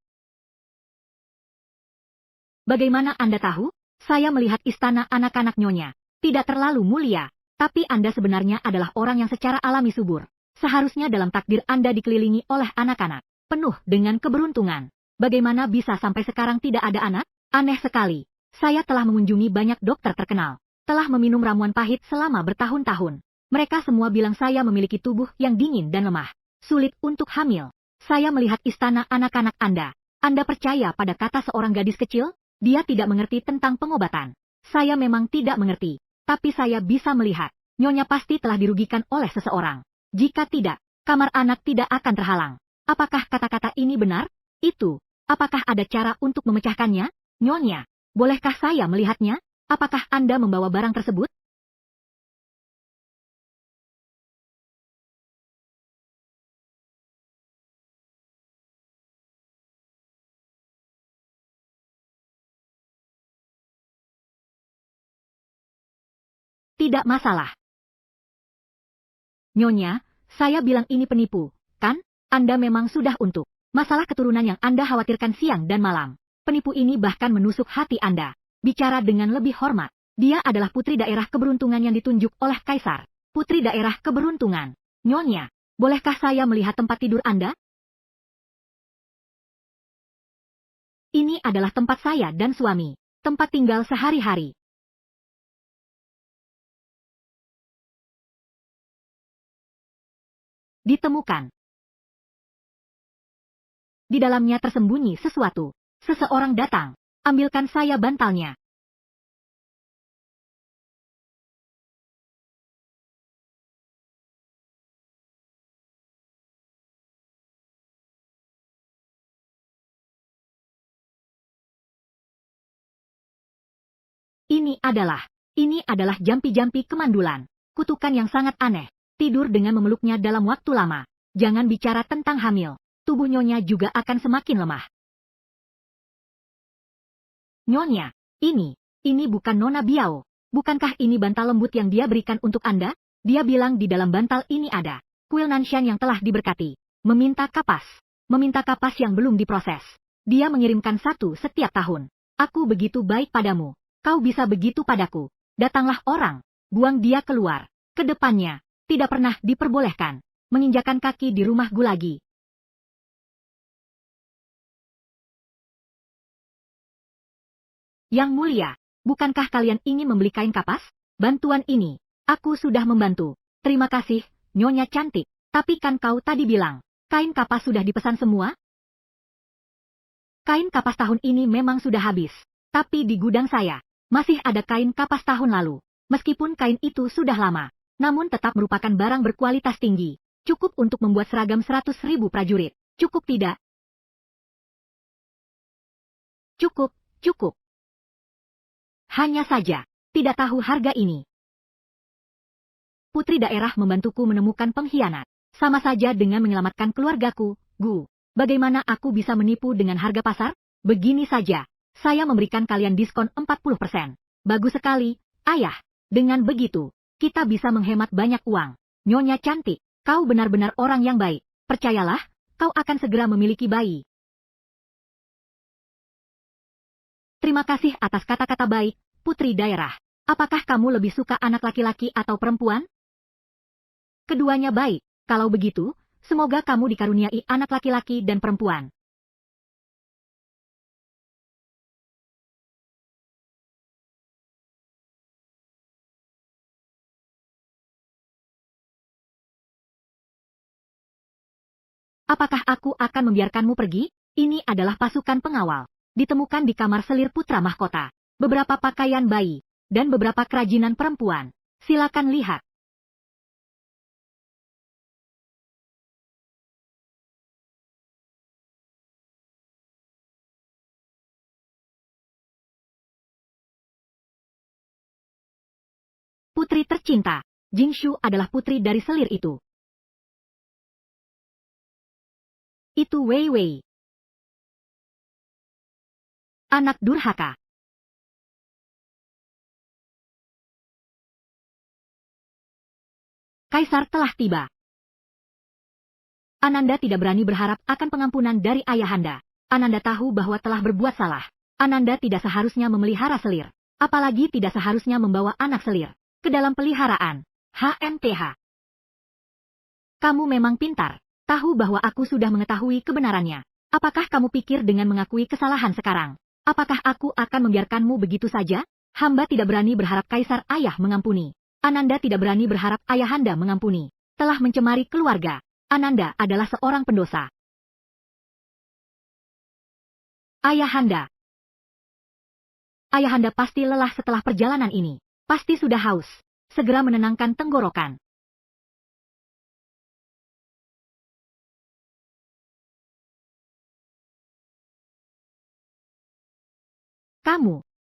Bagaimana Anda tahu? Saya melihat istana anak-anak Nyonya. Tidak terlalu mulia, tapi Anda sebenarnya adalah orang yang secara alami subur. Seharusnya dalam takdir Anda dikelilingi oleh anak-anak, penuh dengan keberuntungan. Bagaimana bisa sampai sekarang tidak ada anak? Aneh sekali. Saya telah mengunjungi banyak dokter terkenal, telah meminum ramuan pahit selama bertahun-tahun. Mereka semua bilang saya memiliki tubuh yang dingin dan lemah, sulit untuk hamil. Saya melihat istana anak-anak Anda. Anda percaya pada kata seorang gadis kecil? Dia tidak mengerti tentang pengobatan. Saya memang tidak mengerti, tapi saya bisa melihat. Nyonya pasti telah dirugikan oleh seseorang. Jika tidak, kamar anak tidak akan terhalang. Apakah kata-kata ini benar? Itu. Apakah ada cara untuk memecahkannya? Nyonya, bolehkah saya melihatnya? Apakah Anda membawa barang tersebut? Tidak masalah. Nyonya, saya bilang ini penipu, kan? Anda memang sudah untuk masalah keturunan yang Anda khawatirkan siang dan malam. Penipu ini bahkan menusuk hati Anda. Bicara dengan lebih hormat. Dia adalah putri daerah keberuntungan yang ditunjuk oleh Kaisar. Putri daerah keberuntungan. Nyonya, bolehkah saya melihat tempat tidur Anda? Ini adalah tempat saya dan suami. Tempat tinggal sehari-hari. Ditemukan. Di dalamnya tersembunyi sesuatu. Seseorang datang. Ambilkan saya bantalnya. Ini adalah jampi-jampi kemandulan. Kutukan yang sangat aneh. Tidur dengan memeluknya dalam waktu lama. Jangan bicara tentang hamil. Tubuh Nyonya juga akan semakin lemah. Nyonya, ini bukan Nona Biao. Bukankah ini bantal lembut yang dia berikan untuk Anda? Dia bilang di dalam bantal ini ada kuil Nanshan yang telah diberkati. Meminta kapas. Meminta kapas yang belum diproses. Dia mengirimkan satu setiap tahun. Aku begitu baik padamu. Kau bisa begitu padaku. Datanglah orang. Buang dia keluar. Ke depannya. Tidak pernah diperbolehkan. Menginjakan kaki di rumahku lagi. Yang mulia, bukankah kalian ingin membeli kain kapas? Bantuan ini, aku sudah membantu. Terima kasih, Nyonya cantik. Tapi kan kau tadi bilang, kain kapas sudah dipesan semua? Kain kapas tahun ini memang sudah habis. Tapi di gudang saya, masih ada kain kapas tahun lalu. Meskipun kain itu sudah lama, namun tetap merupakan barang berkualitas tinggi. Cukup untuk membuat seragam 100.000 prajurit. Cukup tidak? Cukup. Hanya saja, tidak tahu harga ini. Putri daerah membantuku menemukan pengkhianat. Sama saja dengan menyelamatkan keluargaku, Gu. Bagaimana aku bisa menipu dengan harga pasar? Begini saja, saya memberikan kalian diskon 40%. Bagus sekali, ayah. Dengan begitu, kita bisa menghemat banyak uang. Nyonya cantik, kau benar-benar orang yang baik. Percayalah, kau akan segera memiliki bayi. Terima kasih atas kata-kata baik, putri daerah. Apakah kamu lebih suka anak laki-laki atau perempuan? Keduanya baik. Kalau begitu, semoga kamu dikaruniai anak laki-laki dan perempuan. Apakah aku akan membiarkanmu pergi? Ini adalah pasukan pengawal. Ditemukan di kamar selir putra mahkota. Beberapa pakaian bayi, dan beberapa kerajinan perempuan. Silakan lihat. Putri tercinta, Jingshu adalah putri dari selir itu. Itu Wei Wei. Anak durhaka. Kaisar telah tiba. Ananda tidak berani berharap akan pengampunan dari ayahanda. Ananda tahu bahwa telah berbuat salah. Ananda tidak seharusnya memelihara selir. Apalagi tidak seharusnya membawa anak selir ke dalam peliharaan. HMTH. Kamu memang pintar. Tahu bahwa aku sudah mengetahui kebenarannya. Apakah kamu pikir dengan mengakui kesalahan sekarang, apakah aku akan membiarkanmu begitu saja? Hamba tidak berani berharap Kaisar Ayah mengampuni. Ananda tidak berani berharap ayahanda mengampuni. Telah mencemari keluarga. Ananda adalah seorang pendosa. Ayahanda. Ayahanda pasti lelah setelah perjalanan ini. Pasti sudah haus. Segera menenangkan tenggorokan.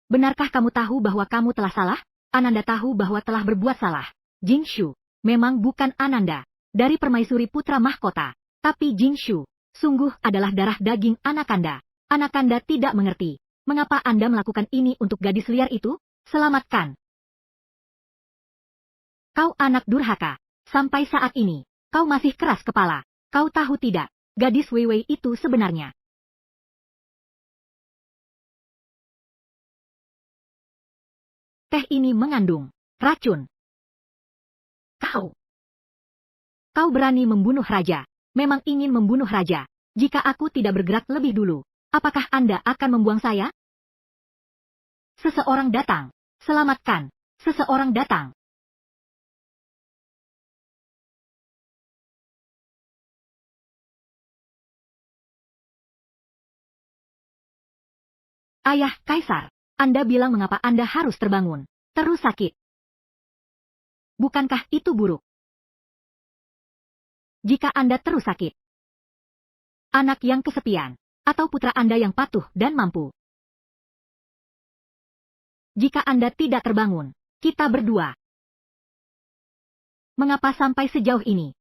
Benarkah kamu tahu bahwa kamu telah salah? Ananda tahu bahwa telah berbuat salah. Jingshu, memang bukan Ananda, dari permaisuri putra mahkota. Tapi Jingshu, sungguh adalah darah daging Anakanda. Anakanda tidak mengerti. Mengapa Anda melakukan ini untuk gadis liar itu? Selamatkan. Kau anak durhaka. Sampai saat ini, kau masih keras kepala. Kau tahu tidak, gadis Weiwei itu sebenarnya. Teh ini mengandung racun. Kau berani membunuh raja. Memang ingin membunuh raja. Jika aku tidak bergerak lebih dulu, apakah Anda akan membuang saya? Seseorang datang. Selamatkan. Seseorang datang. Ayah, Kaisar. Anda bilang mengapa Anda harus terbangun. Terus sakit. Bukankah itu buruk? Jika Anda terus sakit. Anak yang kesepian. Atau putra Anda yang patuh dan mampu. Jika Anda tidak terbangun, kita berdua. Mengapa sampai sejauh ini?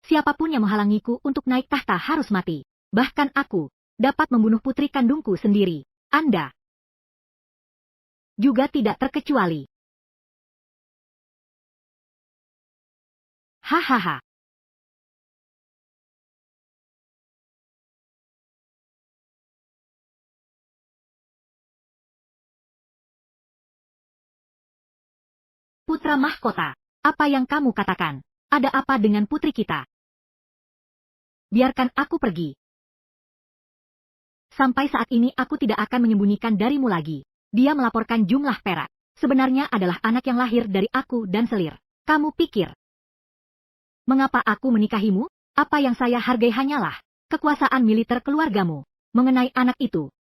Siapapun yang menghalangiku untuk naik tahta harus mati. Bahkan aku dapat membunuh putri kandungku sendiri. Anda juga tidak terkecuali. Hahaha. Putra mahkota, apa yang kamu katakan? Ada apa dengan putri kita? Biarkan aku pergi. Sampai saat ini aku tidak akan menyembunyikan darimu lagi. Dia melaporkan jumlah perak. Sebenarnya adalah anak yang lahir dari aku dan selir. Kamu pikir, mengapa aku menikahimu? Apa yang saya hargai hanyalah kekuasaan militer keluargamu. Mengenai anak itu,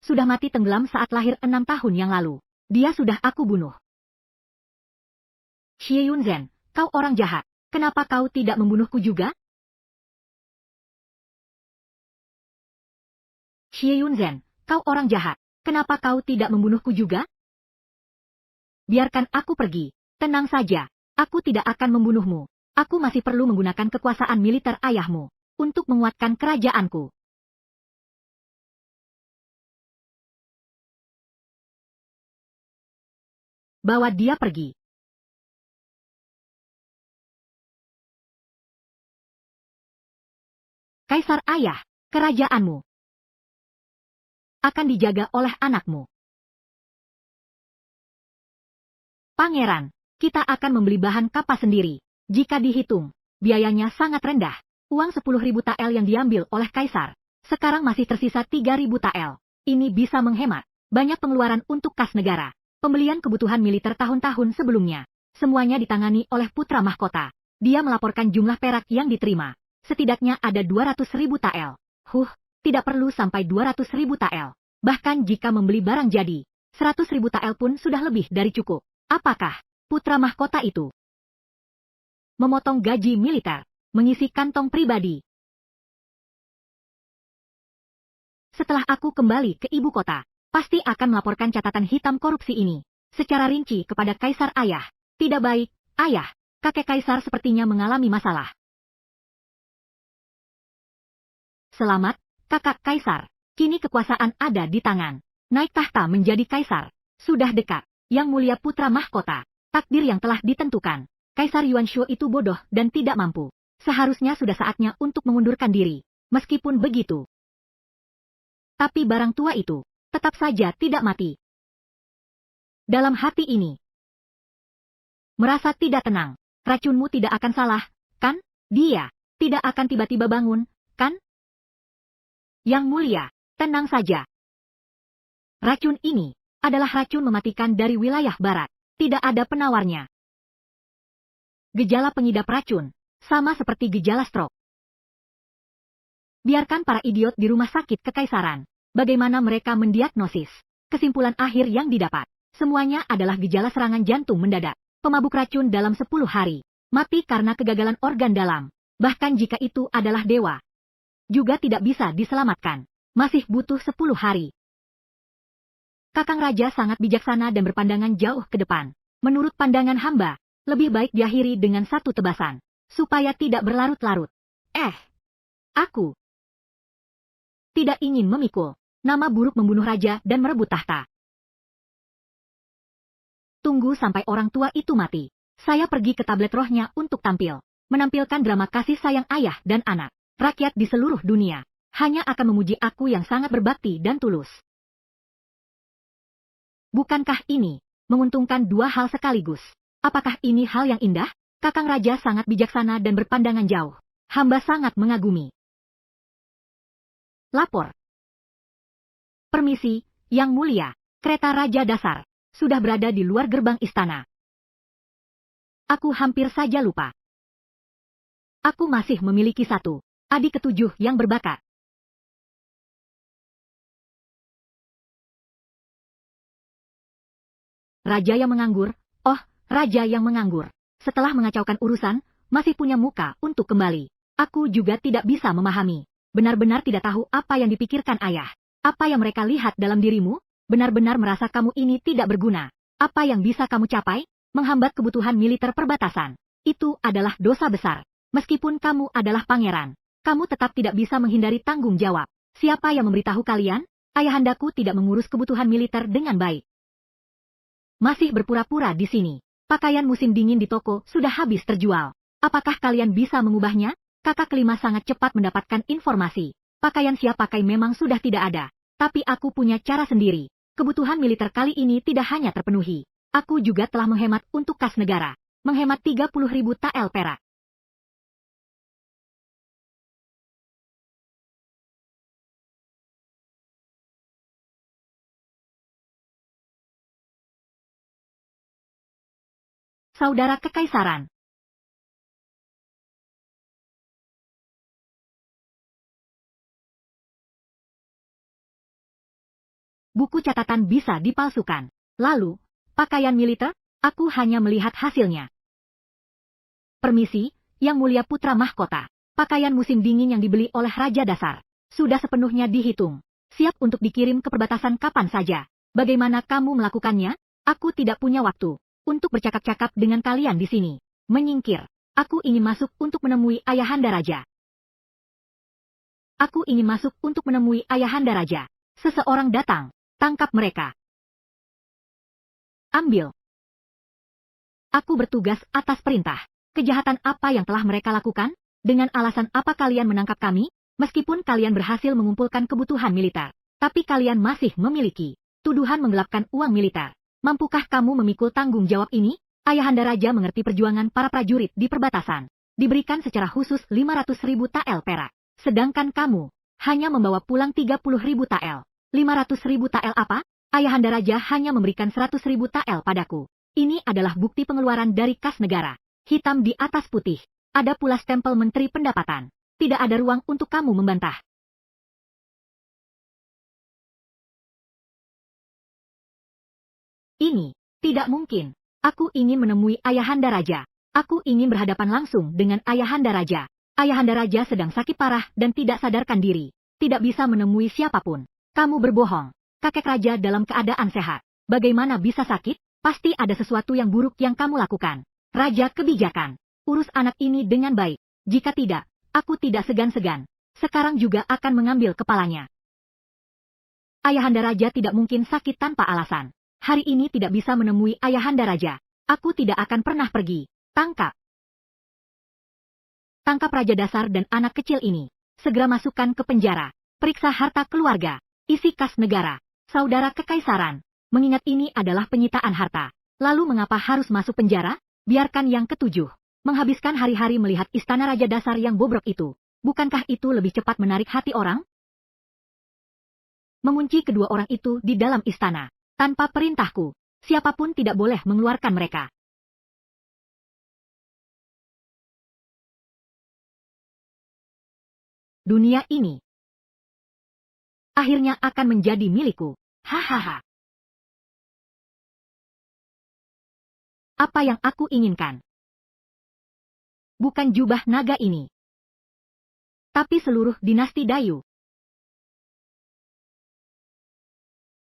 sudah mati tenggelam saat lahir 6 tahun yang lalu. Dia sudah aku bunuh. Xie Yunzhen, kau orang jahat. Kenapa kau tidak membunuhku juga? Xie Yunzhen, kau orang jahat. Kenapa kau tidak membunuhku juga? Biarkan aku pergi. Tenang saja. Aku tidak akan membunuhmu. Aku masih perlu menggunakan kekuasaan militer ayahmu untuk menguatkan kerajaanku. Bawa dia pergi. Kaisar Ayah, kerajaanmu akan dijaga oleh anakmu. Pangeran, kita akan membeli bahan kapas sendiri. Jika dihitung, biayanya sangat rendah. Uang 10.000 tael yang diambil oleh Kaisar, sekarang masih tersisa 3.000 tael. Ini bisa menghemat banyak pengeluaran untuk kas negara. Pembelian kebutuhan militer tahun-tahun sebelumnya, semuanya ditangani oleh putra mahkota. Dia melaporkan jumlah perak yang diterima. Setidaknya ada 200.000 tael. Tidak perlu sampai 200.000 tael. Bahkan jika membeli barang jadi, 100.000 tael pun sudah lebih dari cukup. Apakah putra mahkota itu memotong gaji militer, mengisi kantong pribadi? Setelah aku kembali ke ibu kota, pasti akan melaporkan catatan hitam korupsi ini secara rinci kepada Kaisar Ayah. Tidak baik, Ayah. Kakek Kaisar sepertinya mengalami masalah. Selamat, kakak Kaisar. Kini kekuasaan ada di tangan. Naik tahta menjadi Kaisar sudah dekat. Yang Mulia Putra Mahkota, takdir yang telah ditentukan. Kaisar Yuanshu itu bodoh dan tidak mampu. Seharusnya sudah saatnya untuk mengundurkan diri. Meskipun begitu. Tapi barang tua itu tetap saja tidak mati. Dalam hati ini, merasa tidak tenang. Racunmu tidak akan salah, kan? Dia tidak akan tiba-tiba bangun, kan? Yang Mulia, tenang saja. Racun ini adalah racun mematikan dari wilayah barat. Tidak ada penawarnya. Gejala pengidap racun, sama seperti gejala stroke. Biarkan para idiot di rumah sakit kekaisaran. Bagaimana mereka mendiagnosis? Kesimpulan akhir yang didapat, semuanya adalah gejala serangan jantung mendadak. Pemabuk racun dalam 10 hari. Mati karena kegagalan organ dalam. Bahkan jika itu adalah dewa, juga tidak bisa diselamatkan. Masih butuh 10 hari. Kakang Raja sangat bijaksana dan berpandangan jauh ke depan. Menurut pandangan hamba, lebih baik diakhiri dengan satu tebasan, supaya tidak berlarut-larut. Aku tidak ingin memikul nama buruk membunuh raja dan merebut tahta. Tunggu sampai orang tua itu mati. Saya pergi ke tablet rohnya untuk tampil. Menampilkan drama kasih sayang ayah dan anak. Rakyat di seluruh dunia hanya akan memuji aku yang sangat berbakti dan tulus. Bukankah ini menguntungkan dua hal sekaligus? Apakah ini hal yang indah? Kakang Raja sangat bijaksana dan berpandangan jauh. Hamba sangat mengagumi. Lapor. Permisi, Yang Mulia. Kereta Raja Dasar sudah berada di luar gerbang istana. Aku hampir saja lupa. Aku masih memiliki satu adik ketujuh yang berbakat. Raja yang menganggur, Raja yang menganggur. Setelah mengacaukan urusan, masih punya muka untuk kembali. Aku juga tidak bisa memahami. Benar-benar tidak tahu apa yang dipikirkan ayah. Apa yang mereka lihat dalam dirimu? Benar-benar merasa kamu ini tidak berguna. Apa yang bisa kamu capai? Menghambat kebutuhan militer perbatasan. Itu adalah dosa besar. Meskipun kamu adalah pangeran, kamu tetap tidak bisa menghindari tanggung jawab. Siapa yang memberitahu kalian? Ayahandaku tidak mengurus kebutuhan militer dengan baik. Masih berpura-pura di sini. Pakaian musim dingin di toko sudah habis terjual. Apakah kalian bisa mengubahnya? Kakak kelima sangat cepat mendapatkan informasi. Pakaian siap pakai memang sudah tidak ada. Tapi aku punya cara sendiri. Kebutuhan militer kali ini tidak hanya terpenuhi. Aku juga telah menghemat untuk kas negara. Menghemat 30.000 tael perak. Saudara Kekaisaran. Buku catatan bisa dipalsukan. Lalu, pakaian militer, aku hanya melihat hasilnya. Permisi, Yang Mulia Putra Mahkota. Pakaian musim dingin yang dibeli oleh Raja Dasar sudah sepenuhnya dihitung. Siap untuk dikirim ke perbatasan kapan saja. Bagaimana kamu melakukannya? Aku tidak punya waktu untuk bercakap-cakap dengan kalian di sini. Menyingkir. Aku ingin masuk untuk menemui Ayahanda Raja. Aku ingin masuk untuk menemui Ayahanda Raja. Seseorang datang. Tangkap mereka. Ambil. Aku bertugas atas perintah. Kejahatan apa yang telah mereka lakukan? Dengan alasan apa kalian menangkap kami? Meskipun kalian berhasil mengumpulkan kebutuhan militer, tapi kalian masih memiliki tuduhan menggelapkan uang militer. Mampukah kamu memikul tanggung jawab ini? Ayahanda Raja mengerti perjuangan para prajurit di perbatasan. Diberikan secara khusus 500.000 tael perak. Sedangkan kamu hanya membawa pulang 30.000 tael. 500.000 tael apa? Ayahanda Raja hanya memberikan 100.000 tael padaku. Ini adalah bukti pengeluaran dari kas negara. Hitam di atas putih. Ada pula stempel Menteri Pendapatan. Tidak ada ruang untuk kamu membantah. Ini tidak mungkin. Aku ingin menemui Ayahanda Raja. Aku ingin berhadapan langsung dengan Ayahanda Raja. Ayahanda Raja sedang sakit parah dan tidak sadarkan diri. Tidak bisa menemui siapapun. Kamu berbohong. Kakek raja dalam keadaan sehat. Bagaimana bisa sakit? Pasti ada sesuatu yang buruk yang kamu lakukan. Raja kebijakan. Urus anak ini dengan baik. Jika tidak, aku tidak segan-segan. Sekarang juga akan mengambil kepalanya. Ayahanda Raja tidak mungkin sakit tanpa alasan. Hari ini tidak bisa menemui Ayahanda Raja. Aku tidak akan pernah pergi. Tangkap. Tangkap Raja Dasar dan anak kecil ini. Segera masukkan ke penjara. Periksa harta keluarga. Isi kas negara. Saudara kekaisaran. Mengingat ini adalah penyitaan harta. Lalu mengapa harus masuk penjara? Biarkan yang ketujuh. Menghabiskan hari-hari melihat istana Raja Dasar yang bobrok itu. Bukankah itu lebih cepat menarik hati orang? Mengunci kedua orang itu di dalam istana. Tanpa perintahku, siapapun tidak boleh mengeluarkan mereka. Dunia ini akhirnya akan menjadi milikku. Hahaha. Apa yang aku inginkan? Bukan jubah naga ini, tapi seluruh dinasti Dayu.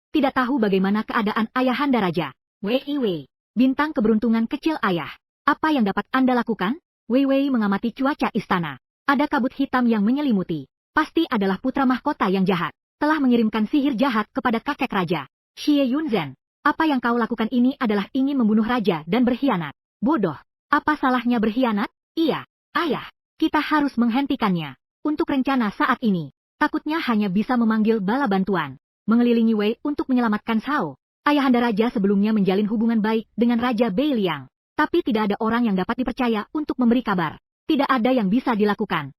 Tidak tahu bagaimana keadaan Ayahanda Raja. Wei Wei, bintang keberuntungan kecil ayah. Apa yang dapat Anda lakukan? Wei Wei mengamati cuaca istana. Ada kabut hitam yang menyelimuti. Pasti adalah putra mahkota yang jahat. Telah mengirimkan sihir jahat kepada kakek raja. Xie Yunzhen, apa yang kau lakukan ini adalah ingin membunuh raja dan berkhianat. Bodoh. Apa salahnya berkhianat? Iya, ayah. Kita harus menghentikannya. Untuk rencana saat ini, takutnya hanya bisa memanggil bala bantuan. Mengelilingi Wei untuk menyelamatkan Sao. Ayahanda Raja sebelumnya menjalin hubungan baik dengan Raja Bei Liang. Tapi tidak ada orang yang dapat dipercaya untuk memberi kabar. Tidak ada yang bisa dilakukan.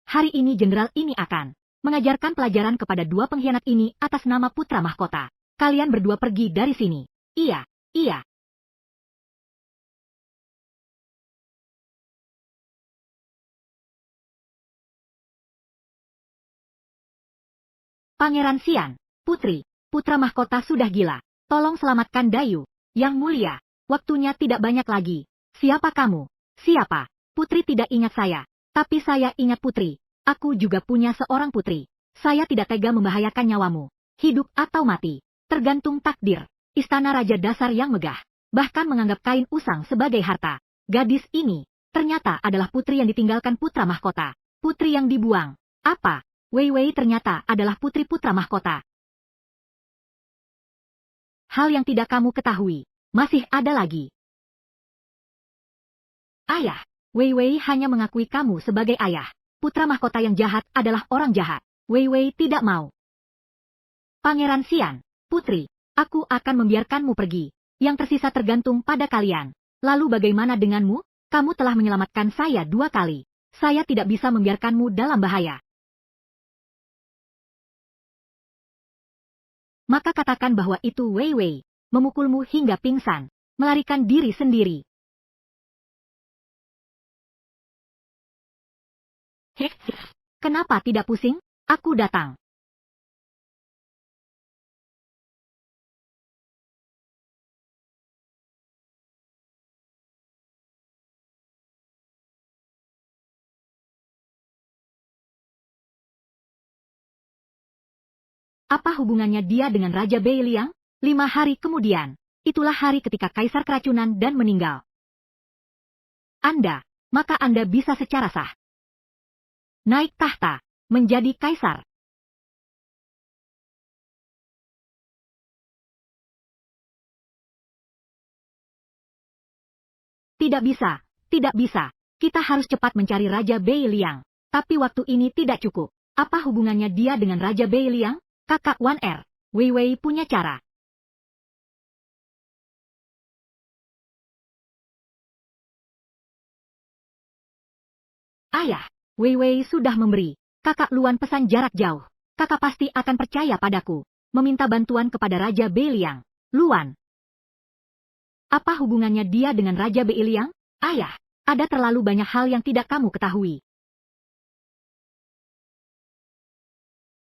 Hari ini jenderal ini akan mengajarkan pelajaran kepada dua pengkhianat ini atas nama putra mahkota. Kalian berdua pergi dari sini. Iya, iya. Pangeran Xian, putri, putra mahkota sudah gila. Tolong selamatkan Dayu. Yang mulia, waktunya tidak banyak lagi. Siapa kamu? Siapa? Putri tidak ingat saya. Tapi saya ingat putri. Aku juga punya seorang putri. Saya tidak tega membahayakan nyawamu. Hidup atau mati. Tergantung takdir. Istana Raja Dasar yang megah. Bahkan menganggap kain usang sebagai harta. Gadis ini, ternyata adalah putri yang ditinggalkan putra mahkota. Putri yang dibuang. Apa? Wei Wei ternyata adalah putri putra mahkota. Hal yang tidak kamu ketahui, masih ada lagi. Ayah, Wei Wei hanya mengakui kamu sebagai ayah. Putra mahkota yang jahat adalah orang jahat. Wei Wei tidak mau. Pangeran Xian, putri, aku akan membiarkanmu pergi. Yang tersisa tergantung pada kalian. Lalu bagaimana denganmu? Kamu telah menyelamatkan saya 2 kali. Saya tidak bisa membiarkanmu dalam bahaya. Maka katakan bahwa itu Wei Wei, memukulmu hingga pingsan, melarikan diri sendiri. Hek, kenapa tidak pusing? Aku datang. Apa hubungannya dia dengan Raja Bei Liang? 5 hari kemudian, itulah hari ketika Kaisar keracunan dan meninggal. Maka Anda bisa secara sah naik tahta, menjadi kaisar. Tidak bisa, tidak bisa. Kita harus cepat mencari Raja Bei Liang. Tapi waktu ini tidak cukup. Apa hubungannya dia dengan Raja Bei Liang? Kakak Wan Er, Wei Wei punya cara. Ayah, Wei Wei sudah memberi Kakak Luan pesan jarak jauh. Kakak pasti akan percaya padaku. Meminta bantuan kepada Raja Bei Liang. Luan. Apa hubungannya dia dengan Raja Bei Liang? Ayah, ada terlalu banyak hal yang tidak kamu ketahui.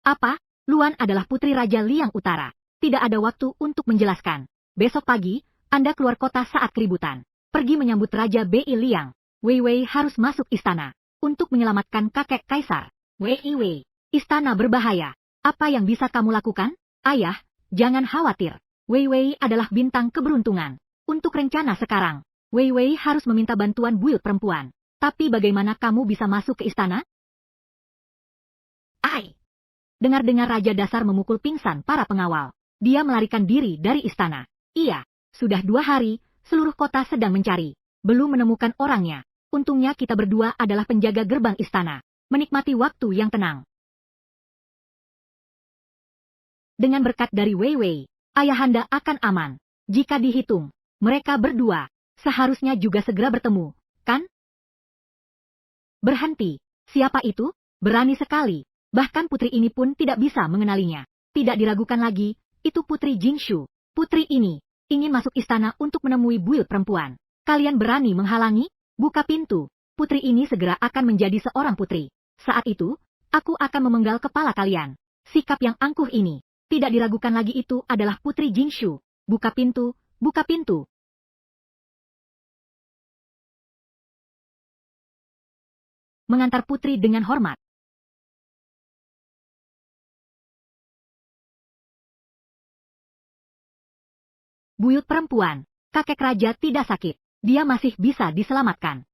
Apa? Luan adalah putri Raja Liang Utara. Tidak ada waktu untuk menjelaskan. Besok pagi, Anda keluar kota saat keributan. Pergi menyambut Raja Bei Liang. Wei Wei harus masuk istana untuk menyelamatkan kakek kaisar. Wei Wei, istana berbahaya. Apa yang bisa kamu lakukan? Ayah, jangan khawatir. Wei Wei adalah bintang keberuntungan. Untuk rencana sekarang, Wei Wei harus meminta bantuan buyut perempuan. Tapi bagaimana kamu bisa masuk ke istana? Dengar-dengar Raja Dasar memukul pingsan para pengawal. Dia melarikan diri dari istana. Iya, sudah 2 hari, seluruh kota sedang mencari. Belum menemukan orangnya. Untungnya kita berdua adalah penjaga gerbang istana. Menikmati waktu yang tenang. Dengan berkat dari Wei Wei, ayahanda akan aman. Jika dihitung, mereka berdua seharusnya juga segera bertemu, kan? Berhenti. Siapa itu? Berani sekali. Bahkan putri ini pun tidak bisa mengenalinya. Tidak diragukan lagi, itu Putri Jingshu. Putri ini ingin masuk istana untuk menemui buil perempuan. Kalian berani menghalangi? Buka pintu. Putri ini segera akan menjadi seorang putri. Saat itu, aku akan memenggal kepala kalian. Sikap yang angkuh ini, tidak diragukan lagi itu adalah Putri Jingshu. Buka pintu, buka pintu. Mengantar putri dengan hormat. Buyut perempuan, kakek raja tidak sakit. Dia masih bisa diselamatkan.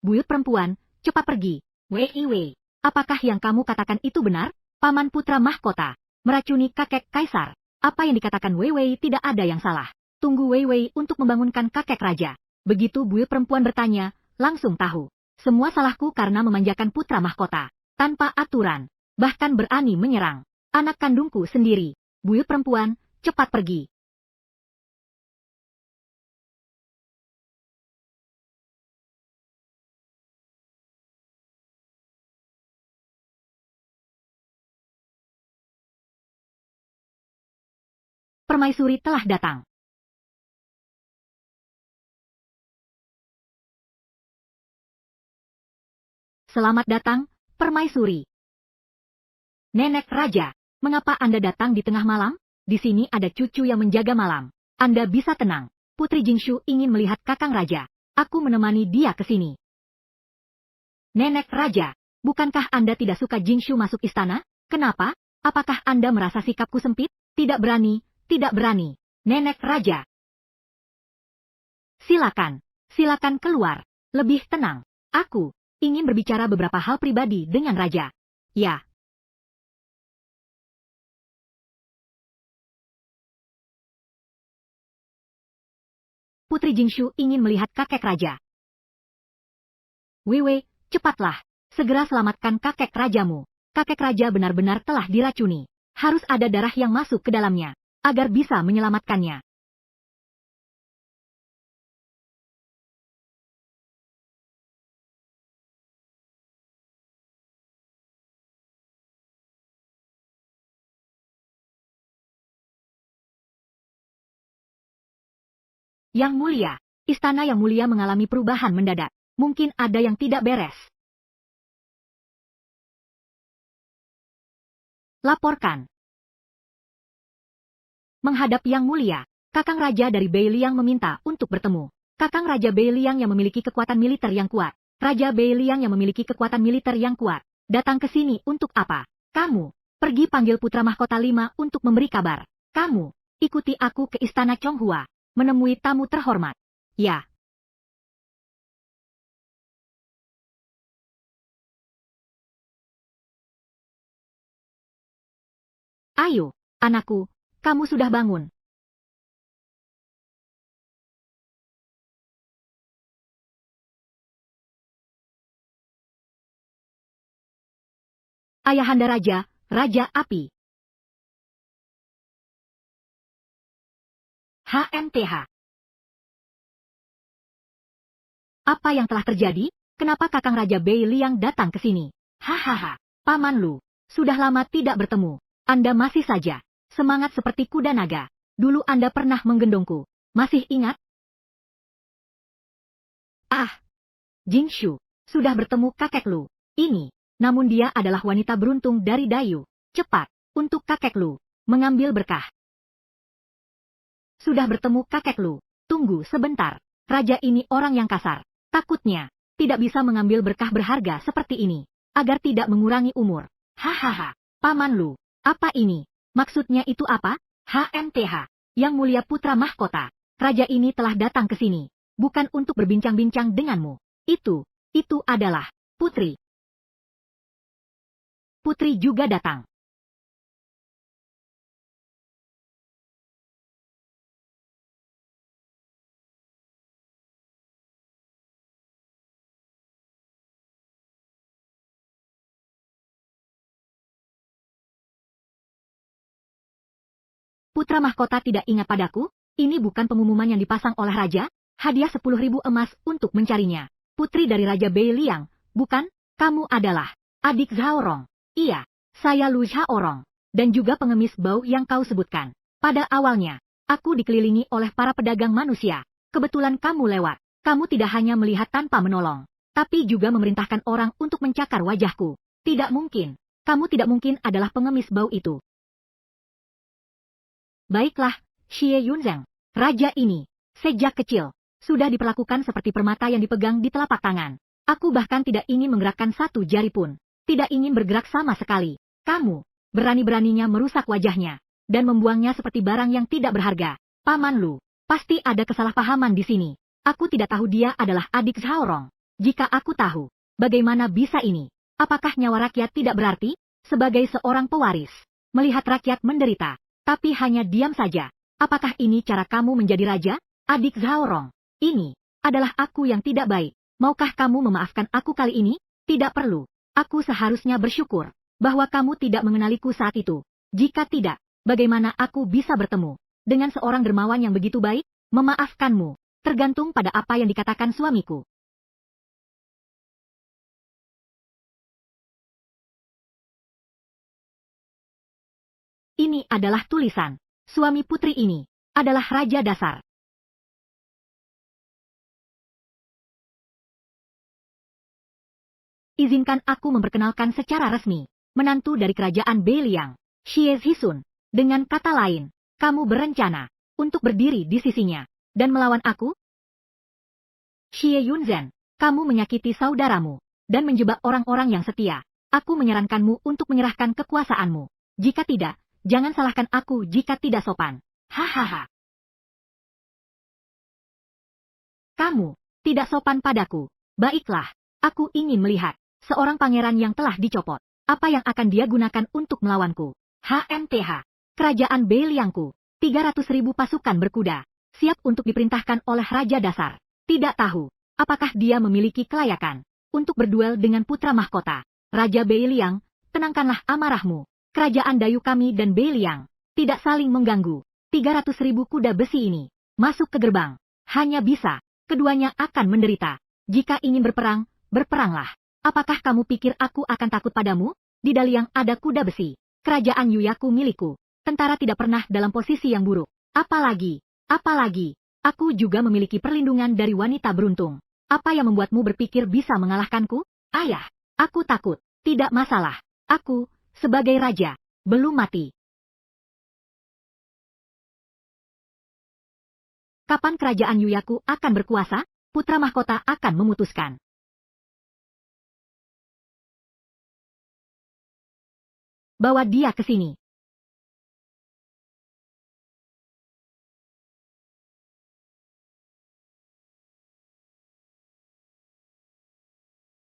Buyut perempuan, cepat pergi. Wei Wei, apakah yang kamu katakan itu benar? Paman putra mahkota, meracuni kakek kaisar. Apa yang dikatakan Wei Wei tidak ada yang salah. Tunggu Wei Wei untuk membangunkan kakek raja. Begitu buyut perempuan bertanya, langsung tahu. Semua salahku karena memanjakan putra mahkota. Tanpa aturan. Bahkan berani menyerang anak kandungku sendiri. Buyut perempuan, cepat pergi. Permaisuri telah datang. Selamat datang, Permaisuri. Nenek Raja, mengapa Anda datang di tengah malam? Di sini ada cucu yang menjaga malam. Anda bisa tenang. Putri Jingshu ingin melihat Kakang Raja. Aku menemani dia ke sini. Nenek Raja, bukankah Anda tidak suka Jingshu masuk istana? Kenapa? Apakah Anda merasa sikapku sempit? Tidak berani, tidak berani. Nenek Raja. Silakan, silakan keluar. Lebih tenang. Aku ingin berbicara beberapa hal pribadi dengan Raja. Ya. Putri Jingshu ingin melihat kakek raja. Wewe, cepatlah. Segera selamatkan kakek rajamu. Kakek raja benar-benar telah diracuni. Harus ada darah yang masuk ke dalamnya, agar bisa menyelamatkannya. Yang mulia, istana yang mulia mengalami perubahan mendadak. Mungkin ada yang tidak beres. Laporkan. Menghadap yang mulia, Kakang Raja dari Beiliang meminta untuk bertemu. Kakang Raja Beiliang yang memiliki kekuatan militer yang kuat. Raja Beiliang yang memiliki kekuatan militer yang kuat. Datang ke sini untuk apa? Kamu, pergi panggil Putra Mahkota 5 untuk memberi kabar. Kamu, ikuti aku ke Istana Chonghua, menemui tamu terhormat. Ya. Ayo, anakku, kamu sudah bangun. Ayahanda Raja, Raja Api. HMTH. Apa yang telah terjadi? Kenapa Kakang Raja Beiliang datang ke sini? Hahaha, Paman Lu, sudah lama tidak bertemu. Anda masih saja semangat seperti kuda naga. Dulu Anda pernah menggendongku. Masih ingat? Ah, Jingshu, sudah bertemu kakek Lu. Ini, namun dia adalah wanita beruntung dari Dayu. Cepat, untuk kakek Lu, mengambil berkah. Sudah bertemu kakek Lu. Tunggu sebentar. Raja ini orang yang kasar. Takutnya, tidak bisa mengambil berkah berharga seperti ini. Agar tidak mengurangi umur. Hahaha, Paman Lu, apa ini? Maksudnya itu apa? HMTH, Yang Mulia Putra Mahkota. Raja ini telah datang ke sini. Bukan untuk berbincang-bincang denganmu. Itu adalah Putri. putri juga datang. Putra mahkota tidak ingat padaku? Ini bukan pengumuman yang dipasang oleh raja? Hadiah 10.000 emas untuk mencarinya. Putri dari Raja Bei Liang, bukan? Kamu adalah adik Zhao Rong. Iya, saya Lu Zhao Rong. Dan juga pengemis bau yang kau sebutkan. Pada awalnya, aku dikelilingi oleh para pedagang manusia. Kebetulan kamu lewat. Kamu tidak hanya melihat tanpa menolong, tapi juga memerintahkan orang untuk mencakar wajahku. Tidak mungkin. Kamu tidak mungkin adalah pengemis bau itu. Baiklah, Xie Yunzheng, raja ini, sejak kecil, sudah diperlakukan seperti permata yang dipegang di telapak tangan. Aku bahkan tidak ingin menggerakkan satu jari pun. Tidak ingin bergerak sama sekali. Kamu, berani-beraninya merusak wajahnya, dan membuangnya seperti barang yang tidak berharga. Paman Lu, pasti ada kesalahpahaman di sini. Aku tidak tahu dia adalah adik Zhao Rong. Jika aku tahu, bagaimana bisa ini? Apakah nyawa rakyat tidak berarti? Sebagai seorang pewaris, melihat rakyat menderita, tapi hanya diam saja. Apakah ini cara kamu menjadi raja? Adik Zhao Rong, ini adalah aku yang tidak baik. Maukah kamu memaafkan aku kali ini? Tidak perlu. Aku seharusnya bersyukur bahwa kamu tidak mengenaliku saat itu. Jika tidak, bagaimana aku bisa bertemu dengan seorang dermawan yang begitu baik? Memaafkanmu tergantung pada apa yang dikatakan suamiku. Ini adalah tulisan. Suami putri ini adalah raja dasar. Izinkan aku memperkenalkan secara resmi, menantu dari kerajaan Bei Liang, Xie Zhisun. Dengan kata lain, kamu berencana untuk berdiri di sisinya dan melawan aku? Xie Yunzhen, kamu menyakiti saudaramu dan menjebak orang-orang yang setia. Aku menyarankanmu untuk menyerahkan kekuasaanmu. Jika tidak, jangan salahkan aku jika tidak sopan. Hahaha. Kamu tidak sopan padaku. Baiklah, aku ingin melihat seorang pangeran yang telah dicopot. Apa yang akan dia gunakan untuk melawanku? HMTH. Kerajaan Bei Liangku. 300.000 pasukan berkuda. Siap untuk diperintahkan oleh Raja Dasar. Tidak tahu, apakah dia memiliki kelayakan untuk berduel dengan putra mahkota. Raja Bei Liang, tenangkanlah amarahmu. Kerajaan Dayu kami dan Bei Liang tidak saling mengganggu. 300.000 kuda besi ini masuk ke gerbang. Hanya bisa, keduanya akan menderita. Jika ingin berperang, berperanglah. Apakah kamu pikir aku akan takut padamu? Di Daliang ada kuda besi. Kerajaan Yuyaku milikku. Tentara tidak pernah dalam posisi yang buruk. Apalagi, aku juga memiliki perlindungan dari wanita beruntung. Apa yang membuatmu berpikir bisa mengalahkanku? Ayah, aku takut. Tidak masalah. Aku, sebagai raja, belum mati. Kapan kerajaan Yuyaku akan berkuasa? Putra mahkota akan memutuskan. Bawa dia ke sini.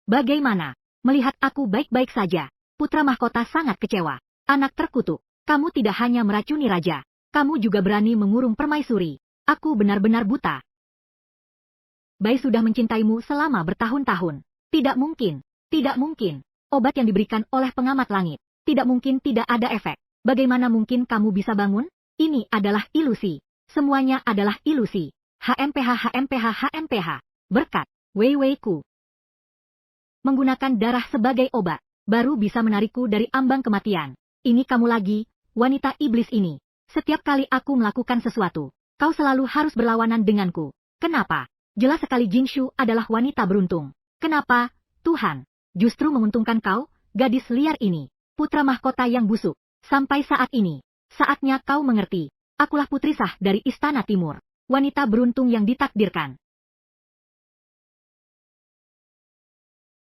Bagaimana? Melihat aku baik-baik saja. Putra mahkota sangat kecewa. Anak terkutuk, kamu tidak hanya meracuni raja, kamu juga berani mengurung permaisuri. Aku benar-benar buta. Bai sudah mencintaimu selama bertahun-tahun. Tidak mungkin, tidak mungkin. Obat yang diberikan oleh pengamat langit. Tidak mungkin tidak ada efek. Bagaimana mungkin kamu bisa bangun? Ini adalah ilusi. Semuanya adalah ilusi. HMPH. Berkat Wei Wei Ku menggunakan darah sebagai obat, baru bisa menarikku dari ambang kematian. Ini kamu lagi, wanita iblis ini. Setiap kali aku melakukan sesuatu, kau selalu harus berlawanan denganku. Kenapa? Jelas sekali Jingshu adalah wanita beruntung. Kenapa, Tuhan, justru menguntungkan kau, gadis liar ini, putra mahkota yang busuk. Sampai saat ini, saatnya kau mengerti. Akulah putri sah dari Istana Timur, wanita beruntung yang ditakdirkan.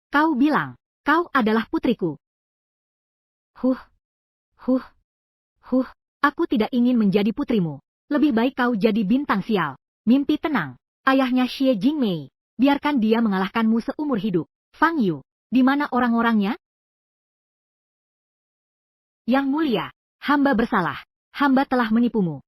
Kau bilang, kau adalah putriku. Huh, aku tidak ingin menjadi putrimu. Lebih baik kau jadi bintang sial. Mimpi tenang. Ayahnya Xie Jingmei, biarkan dia mengalahkanmu seumur hidup. Fang Yu, di mana orang-orangnya? Yang mulia, hamba bersalah. Hamba telah menipumu.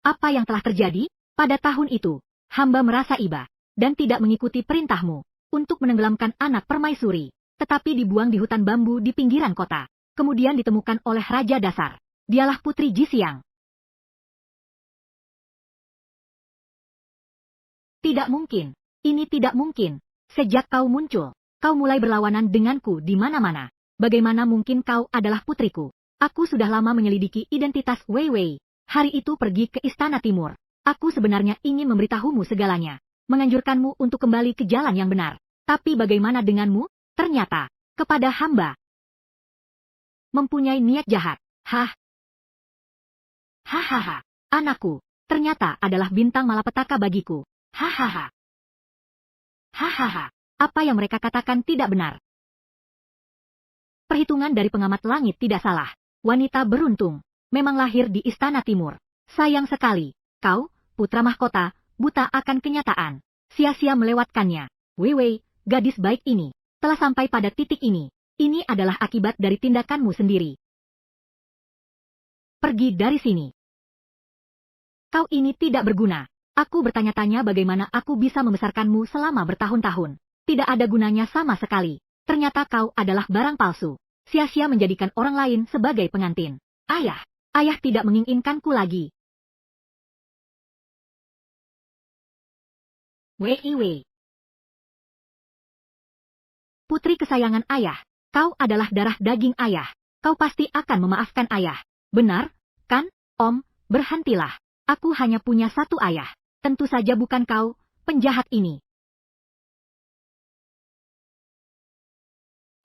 Apa yang telah terjadi? Pada tahun itu, hamba merasa iba, dan tidak mengikuti perintahmu, untuk menenggelamkan anak permaisuri, tetapi dibuang di hutan bambu di pinggiran kota. Kemudian ditemukan oleh Raja Dasar. Dialah Putri Jisiang. Tidak mungkin. Ini tidak mungkin. Sejak kau muncul, kau mulai berlawanan denganku di mana-mana. Bagaimana mungkin kau adalah putriku? Aku sudah lama menyelidiki identitas Wei Wei. Hari itu pergi ke Istana Timur. Aku sebenarnya ingin memberitahumu segalanya. Menganjurkanmu untuk kembali ke jalan yang benar. Tapi bagaimana denganmu? Ternyata, kepada hamba mempunyai niat jahat. Hah? Hahaha. Anakku, ternyata adalah bintang malapetaka bagiku. Hahaha. Hahaha. Apa yang mereka katakan tidak benar. Perhitungan dari pengamat langit tidak salah. Wanita beruntung. Memang lahir di Istana Timur. Sayang sekali. Kau, putra mahkota, buta akan kenyataan. Sia-sia melewatkannya. Wei Wei, gadis baik ini, telah sampai pada titik ini. Ini adalah akibat dari tindakanmu sendiri. Pergi dari sini. Kau ini tidak berguna. Aku bertanya-tanya bagaimana aku bisa membesarkanmu selama bertahun-tahun. Tidak ada gunanya sama sekali. Ternyata kau adalah barang palsu. Sia-sia menjadikan orang lain sebagai pengantin. Ayah tidak menginginkanku lagi. Wei Wei. Putri kesayangan ayah. Kau adalah darah daging ayah. Kau pasti akan memaafkan ayah. Benar, kan, Om? Berhentilah. Aku hanya punya satu ayah. Tentu saja bukan kau, penjahat ini.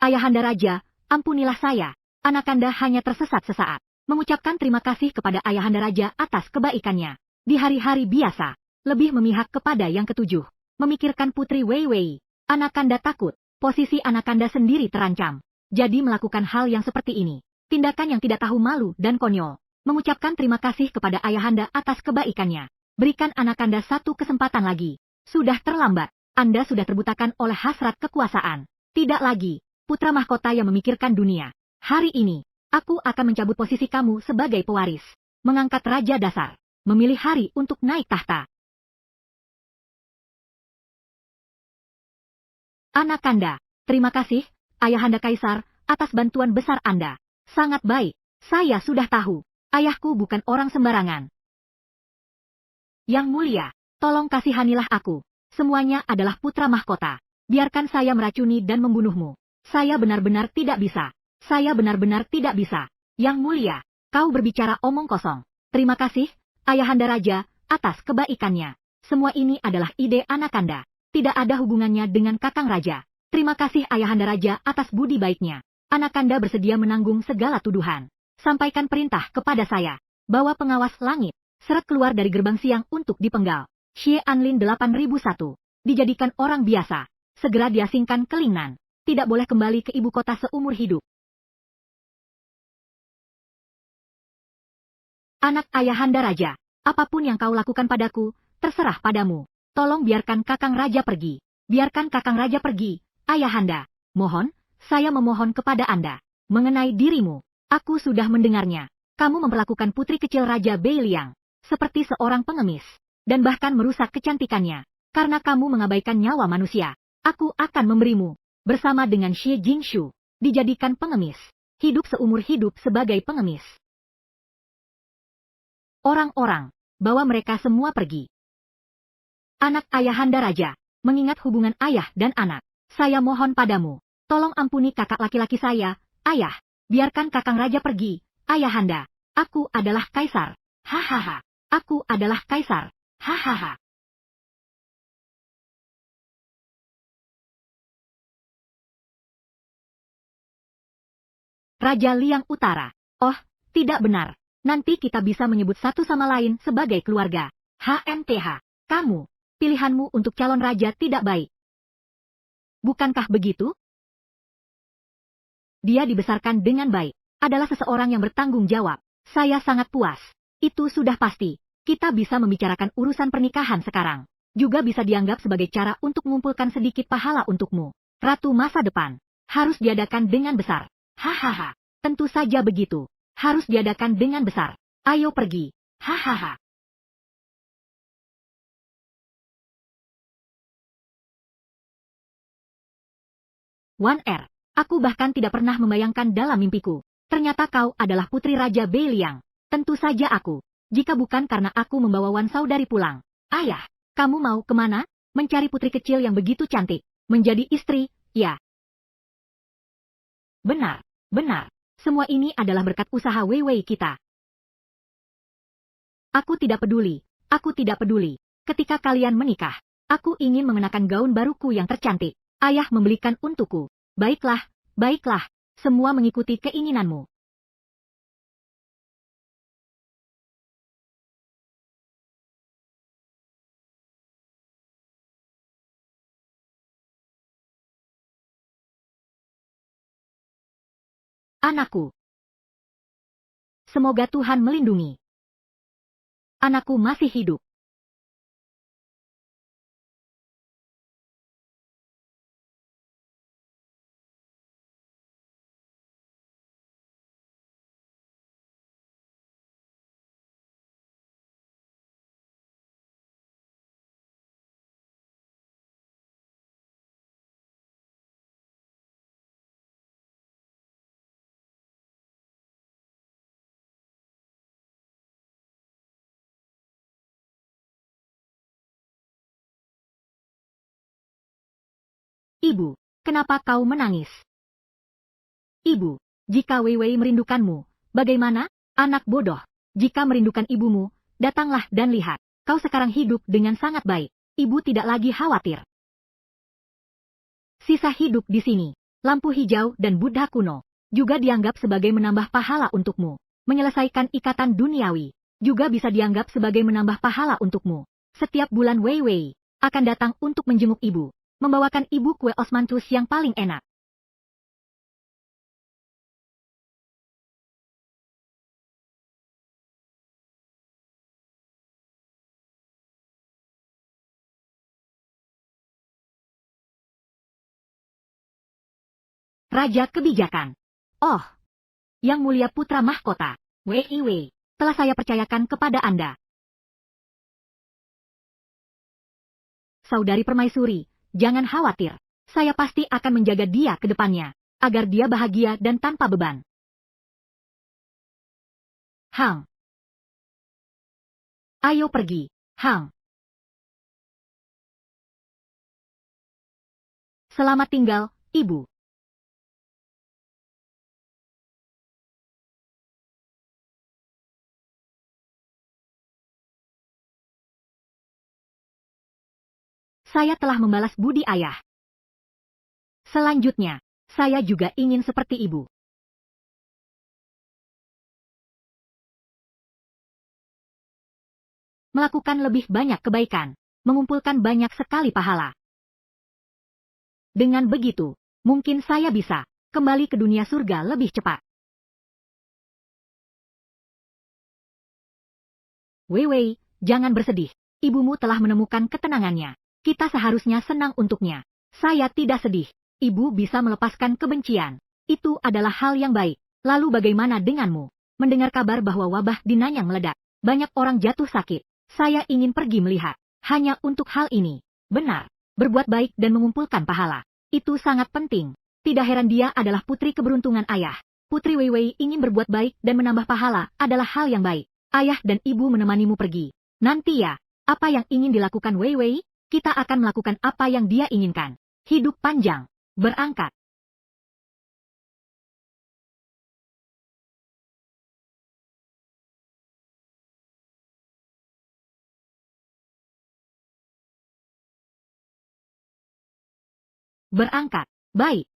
Ayahanda Raja, ampunilah saya. Anakanda hanya tersesat sesaat. Mengucapkan terima kasih kepada Ayahanda Raja atas kebaikannya. Di hari-hari biasa, lebih memihak kepada yang ketujuh. Memikirkan Putri Wei Wei. Anakanda takut. Posisi anakanda sendiri terancam. Jadi melakukan hal yang seperti ini. Tindakan yang tidak tahu malu dan konyol. Mengucapkan terima kasih kepada ayahanda atas kebaikannya. Berikan anakanda satu kesempatan lagi. Sudah terlambat. Anda sudah terbutakan oleh hasrat kekuasaan. Tidak lagi. Putra mahkota yang memikirkan dunia. Hari ini, aku akan mencabut posisi kamu sebagai pewaris. Mengangkat Raja Dasar. Memilih hari untuk naik tahta. Anakanda, terima kasih, Ayahanda Kaisar, atas bantuan besar Anda. Sangat baik, saya sudah tahu. Ayahku bukan orang sembarangan. Yang mulia, tolong kasihanilah aku. Semuanya adalah putra mahkota. Biarkan saya meracuni dan membunuhmu. Saya benar-benar tidak bisa. Saya benar-benar tidak bisa. Yang mulia, kau berbicara omong kosong. Terima kasih, Ayahanda Raja, atas kebaikannya. Semua ini adalah ide Anakanda. Tidak ada hubungannya dengan Kakang Raja. Terima kasih Ayahanda Raja atas budi baiknya. Anakanda bersedia menanggung segala tuduhan. Sampaikan perintah kepada saya. Bawa pengawas langit. Seret keluar dari gerbang siang untuk dipenggal. Xie Anlin 8001. Dijadikan orang biasa. Segera diasingkan ke Lingnan. Tidak boleh kembali ke ibu kota seumur hidup. Anak Ayahanda Raja. Apapun yang kau lakukan padaku, terserah padamu. Tolong biarkan Kakang Raja pergi. Biarkan Kakang Raja pergi, Ayahanda. Mohon, saya memohon kepada Anda. Mengenai dirimu, aku sudah mendengarnya. Kamu memperlakukan putri kecil Raja Beiliang seperti seorang pengemis. Dan bahkan merusak kecantikannya. Karena kamu mengabaikan nyawa manusia. Aku akan memberimu, bersama dengan Xie Jingshu, dijadikan pengemis. Hidup seumur hidup sebagai pengemis. Orang-orang, bawa mereka semua pergi. Anak Ayahanda Raja, mengingat hubungan ayah dan anak, saya mohon padamu, tolong ampuni kakak laki-laki saya, ayah, biarkan Kakang Raja pergi, Ayahanda, aku adalah Kaisar, hahaha, aku adalah Kaisar, hahaha. Raja Liang Utara, oh, tidak benar, nanti kita bisa menyebut satu sama lain sebagai keluarga, HMTH, kamu. Pilihanmu untuk calon raja tidak baik. Bukankah begitu? Dia dibesarkan dengan baik. Adalah seseorang yang bertanggung jawab. Saya sangat puas. Itu sudah pasti. Kita bisa membicarakan urusan pernikahan sekarang. Juga bisa dianggap sebagai cara untuk mengumpulkan sedikit pahala untukmu. Ratu masa depan. Harus diadakan dengan besar. Hahaha, tentu saja begitu. Harus diadakan dengan besar. Ayo pergi. Hahaha. Wan Er, aku bahkan tidak pernah membayangkan dalam mimpiku. Ternyata kau adalah putri Raja Beiliang. Tentu saja aku. Jika bukan karena aku membawa Wan Saudari pulang. Ayah, kamu mau kemana? Mencari putri kecil yang begitu cantik. Menjadi istri, ya. Benar, benar. Semua ini adalah berkat usaha Wei Wei kita. Aku tidak peduli. Aku tidak peduli. Ketika kalian menikah, aku ingin mengenakan gaun baruku yang tercantik. Ayah membelikan untukku. Baiklah, baiklah. Semua mengikuti keinginanmu. Anakku. Semoga Tuhan melindungi. Anakku masih hidup. Ibu, kenapa kau menangis? Ibu, jika Wei Wei merindukanmu, bagaimana? Anak bodoh, jika merindukan ibumu, datanglah dan lihat. Kau sekarang hidup dengan sangat baik. Ibu tidak lagi khawatir. Sisa hidup di sini, lampu hijau dan Buddha kuno, juga dianggap sebagai menambah pahala untukmu. Menyelesaikan ikatan duniawi, juga bisa dianggap sebagai menambah pahala untukmu. Setiap bulan Wei Wei akan datang untuk menjenguk ibu, membawakan ibu kue osmanthus yang paling enak. Raja Kebijakan. Oh, Yang Mulia Putra Mahkota, Wei Wei, telah saya percayakan kepada Anda. Saudari Permaisuri, jangan khawatir. Saya pasti akan menjaga dia ke depannya, agar dia bahagia dan tanpa beban. Hang. Ayo pergi, Hang. Selamat tinggal, Ibu. Saya telah membalas budi ayah. Selanjutnya, saya juga ingin seperti ibu. Melakukan lebih banyak kebaikan, mengumpulkan banyak sekali pahala. Dengan begitu, mungkin saya bisa kembali ke dunia surga lebih cepat. Wei Wei, jangan bersedih. Ibumu telah menemukan ketenangannya. Kita seharusnya senang untuknya. Saya tidak sedih. Ibu bisa melepaskan kebencian. Itu adalah hal yang baik. Lalu bagaimana denganmu? Mendengar kabar bahwa wabah di Nanyang meledak. Banyak orang jatuh sakit. Saya ingin pergi melihat. Hanya untuk hal ini. Benar. Berbuat baik dan mengumpulkan pahala. Itu sangat penting. Tidak heran dia adalah putri keberuntungan ayah. Putri Wei Wei ingin berbuat baik dan menambah pahala adalah hal yang baik. Ayah dan ibu menemanimu pergi. Nanti ya, apa yang ingin dilakukan Wei Wei? Kita akan melakukan apa yang dia inginkan. Hidup panjang. Berangkat. Berangkat. Baik.